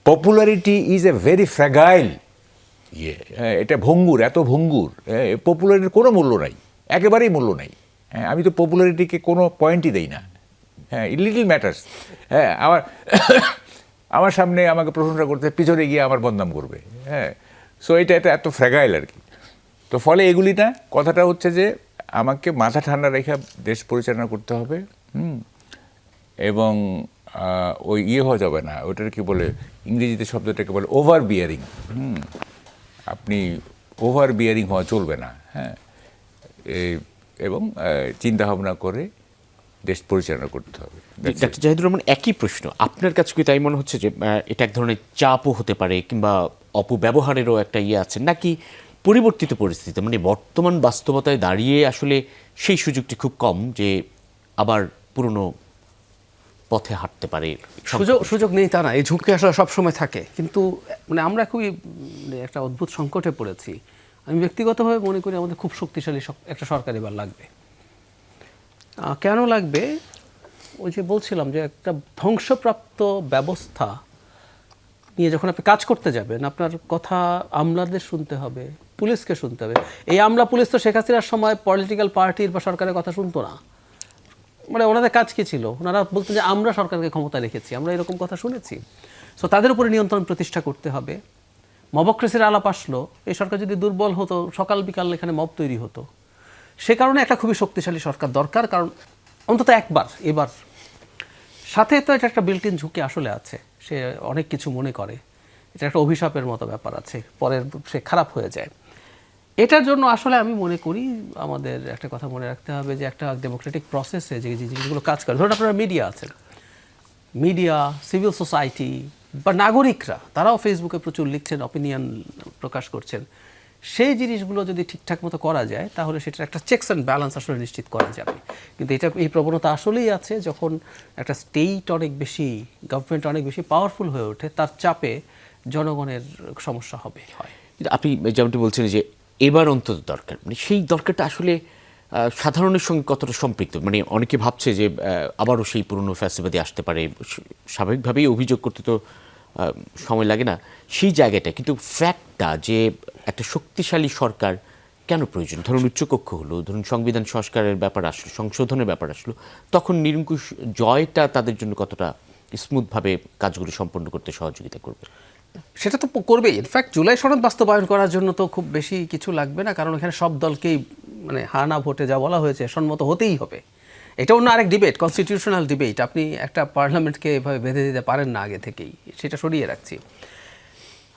popularity is a very ফ্র্যাগাইল এটা এত ভঙ্গুর, পপুলারিটির কোনো মূল্য নাই, একেবারেই মূল্য নাই, হ্যাঁ। আমি তো পপুলারিটিকে কোনো পয়েন্টই দেই না, হ্যাঁ, ইট লিটল ম্যাটার্স, হ্যাঁ। আমার সামনে আমাকে প্রশংসা করতে, পিছনে গিয়ে আমার বদনাম করবে, হ্যাঁ। সো এটা এত ফ্র্যাগাইল আর কি। তো ফলে এগুলি না, কথাটা হচ্ছে যে আমাকে মাথা ঠান্ডা রেখে দেশ পরিচালনা করতে হবে, এবং ওই হওয়া যাবে না, ওটার কি বলে ইংরেজিতে শব্দটাকে বলে ওভার বিয়ারিং, আপনি ওভার বিয়ারিং হওয়া চলবে না, হ্যাঁ, এবং চিন্তা ভাবনা করে দেশ পরিচালনা করতে হবে। ডাক্তার জাহিদুর রহমান, একই প্রশ্ন আপনার কাছে কি তাই মনে হচ্ছে যে এটা এক ধরনের চাপও হতে পারে, কিংবা অপব্যবহারেরও একটা আছে, নাকি পরিবর্তিত পরিস্থিতি, মানে বর্তমান বাস্তবতায় দাঁড়িয়ে আসলে সেই সুযোগটি খুব কম যে আবার পুরনো পথে হাঁটতে পারে? সুযোগ নেই তা না, এই ঝুঁকি আসলে সবসময় থাকে, কিন্তু মানে আমরা খুবই একটা অদ্ভুত সংকটে পড়েছি। আমি ব্যক্তিগতভাবে মনে করি আমাদের খুব শক্তিশালী একটা সরকার এবার লাগবে। কেন লাগবে? ওই যে বলছিলাম যে একটা ধ্বংসপ্রাপ্ত ব্যবস্থা নিয়ে যখন আপনি কাজ করতে যাবেন, আপনার কথা আমলাদের শুনতে হবে, পুলিশকে শুনতে হবে। এই আমলা পুলিশ তো শেখ হাসিনার সময় পলিটিক্যাল পার্টির বা সরকারের কথা শুনতো না, মানে ওনাদের কাজ কী ছিল? ওনারা বলতেন যে আমরা সরকারকে ক্ষমতা রেখেছি, আমরা এরকম কথা শুনেছি। সো তাদের উপরে নিয়ন্ত্রণ প্রতিষ্ঠা করতে হবে। মবক্রেসির আলাপ আসলো, এই সরকার যদি দুর্বল হতো, সকাল বিকাল এখানে মব তৈরি হতো। সে কারণে একটা খুবই শক্তিশালী সরকার দরকার, কারণ অন্তত এবার সাথে তো এটা একটা বিল্ট ইন ঝুঁকি আসলে আছে। সে অনেক কিছু মনে করে, এটা একটা অভিশাপের মতো ব্যাপার আছে, পরের সে খারাপ হয়ে যায়। এটার জন্য আসলে আমি মনে করি আমাদের একটা কথা মনে রাখতে হবে যে একটা ডেমোক্রেটিক প্রসেসে যে জিনিসগুলো কাজ করে, ধরুন আপনারা মিডিয়া আছেন, মিডিয়া, সিভিল সোসাইটি বা নাগরিকরা, তারাও ফেসবুকে প্রচুর লিখছেন, অপিনিয়ন প্রকাশ করছেন। সেই জিনিসগুলো যদি ঠিকঠাক মতো করা যায়, তাহলে সেটার একটা চেকস অ্যান্ড ব্যালেন্স আসলে নিশ্চিত করা যাবে। কিন্তু এই প্রবণতা আসলেই আছে, যখন একটা স্টেট অনেক বেশি, গভর্নমেন্ট অনেক বেশি পাওয়ারফুল হয়ে ওঠে, তার চাপে জনগণের সমস্যা হয়। আপনি যেমনটি বলছেন যে এবার অন্তত দরকার, মানে সেই দরকারটা আসলে সাধারণের সঙ্গে কতটা সম্পৃক্ত? মানে অনেকে ভাবছে যে আবারও সেই পুরনো ফ্যাসিবাদী আসতে পারে, স্বাভাবিকভাবেই অভিযোগ করতে তো সময় লাগে না সেই জায়গাটা, কিন্তু ফ্যাক্টটা যে একটা শক্তিশালী সরকার কেন প্রয়োজন? ধরুন উচ্চকক্ষ হলো, ধরুন সংবিধান সংস্কারের ব্যাপার আসলো, সংশোধনের ব্যাপার আসলো, তখন নিরঙ্কুশ জয়টা তাদের জন্য কতটা স্মুথভাবে কাজগুলো সম্পন্ন করতে সহযোগিতা করবে? সেটা তো করবেই। ইনফ্যাক্ট জুলাই সনদ বাস্তবায়ন করার জন্য তো খুব বেশি কিছু লাগবে না, কারণ এখানে সব দলকেই মানে হা না ভোটে যা বলা হয়েছে সম্মত হতেই হবে। এটা অন্য আরেক ডিবেট, কনস্টিটিউশনাল ডিবেট। আপনি একটা পার্লামেন্টকে এভাবে বেঁধে দিতে পারেন না আগে থেকেই, সেটা সরিয়ে রাখছি।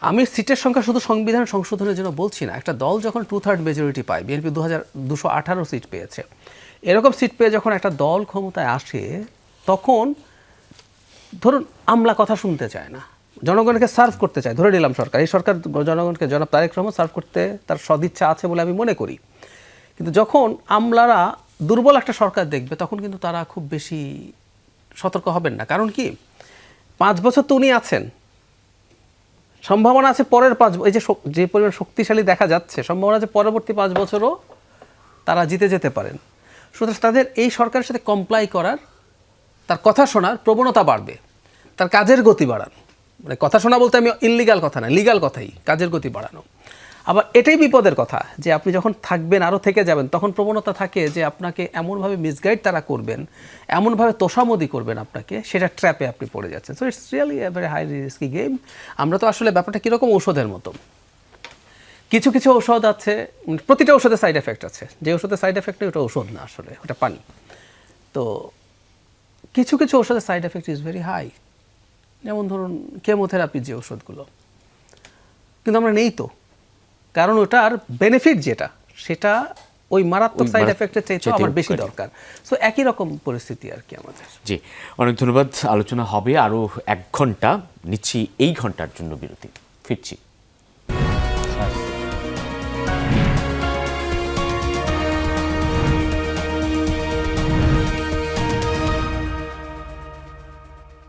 আমি সিটের সংখ্যা শুধু সংবিধান সংশোধনের জন্য বলছি না। একটা দল যখন 2/3 মেজরিটি পায়, বিএনপি 218 সিট পেয়েছে, এরকম সিট পেয়ে যখন একটা দল ক্ষমতায় আসে, তখন ধরুন আমলা কথা শুনতে চায় না, জনগণকে সার্ভ করতে চায়। ধরে নিলাম সরকার, এই সরকার জনগণকে, জনাব তারেক রহমান সার্ভ করতে তার সদিচ্ছা আছে বলে আমি মনে করি। কিন্তু যখন আমলারা দুর্বল একটা সরকার দেখবে, তখন কিন্তু তারা খুব বেশি সতর্ক হবেন না। কারণ কি, 5 বছর তো উনি আছেন, সম্ভাবনা আছে পরের 5, এই যে পরিমাণ শক্তিশালী দেখা যাচ্ছে, সম্ভাবনা আছে পরবর্তী 5 বছরও তারা জিতে যেতে পারেন। সুতরাং তাদের এই সরকারের সাথে কমপ্লাই করার, তার কথা শোনার প্রবণতা বাড়বে, তার কাজের গতি বাড়ানো। মানে কথা শোনা বলতে আমি ইললিগাল কথা না, লিগাল কথাই, কাজের গতি বাড়ানো। আবার এটাই বিপদের কথা যে আপনি যখন থাকবেন, আরও থেকে যাবেন, তখন প্রবণতা থাকে যে আপনাকে এমনভাবে মিসগাইড তারা করবেন, এমনভাবে তোষামদি করবেন আপনাকে, সেটা ট্র্যাপে আপনি পড়ে যাচ্ছেন। So it's really a very high risky game. আমরা তো আসলে ব্যাপারটা কীরকম ঔষধের মতো, কিছু কিছু ঔষধ আছে, প্রতিটা ঔষধের সাইড এফেক্ট আছে। যে ওষুধের সাইড এফেক্ট নেই ওটা ওষুধ না, আসলে ওটা পানি। তো কিছু কিছু ওষুধের side effect is very high, যেমন ধরুন কেমোথেরাপির যে ওষুধগুলো, কিন্তু আমরা নেই তো, কারণ ওটার বেনিফিট যেটা, সেটা ওই মারাত্মক সাইড এফেক্টের চাইতে আমার বেশি দরকার। সো একই রকম পরিস্থিতি আর কি আমাদের। জি, অনেক ধন্যবাদ। আলোচনা হবে আরও 1 ঘন্টা, নিচ্ছি এই ঘন্টার জন্য বিরতি, ফিরছি।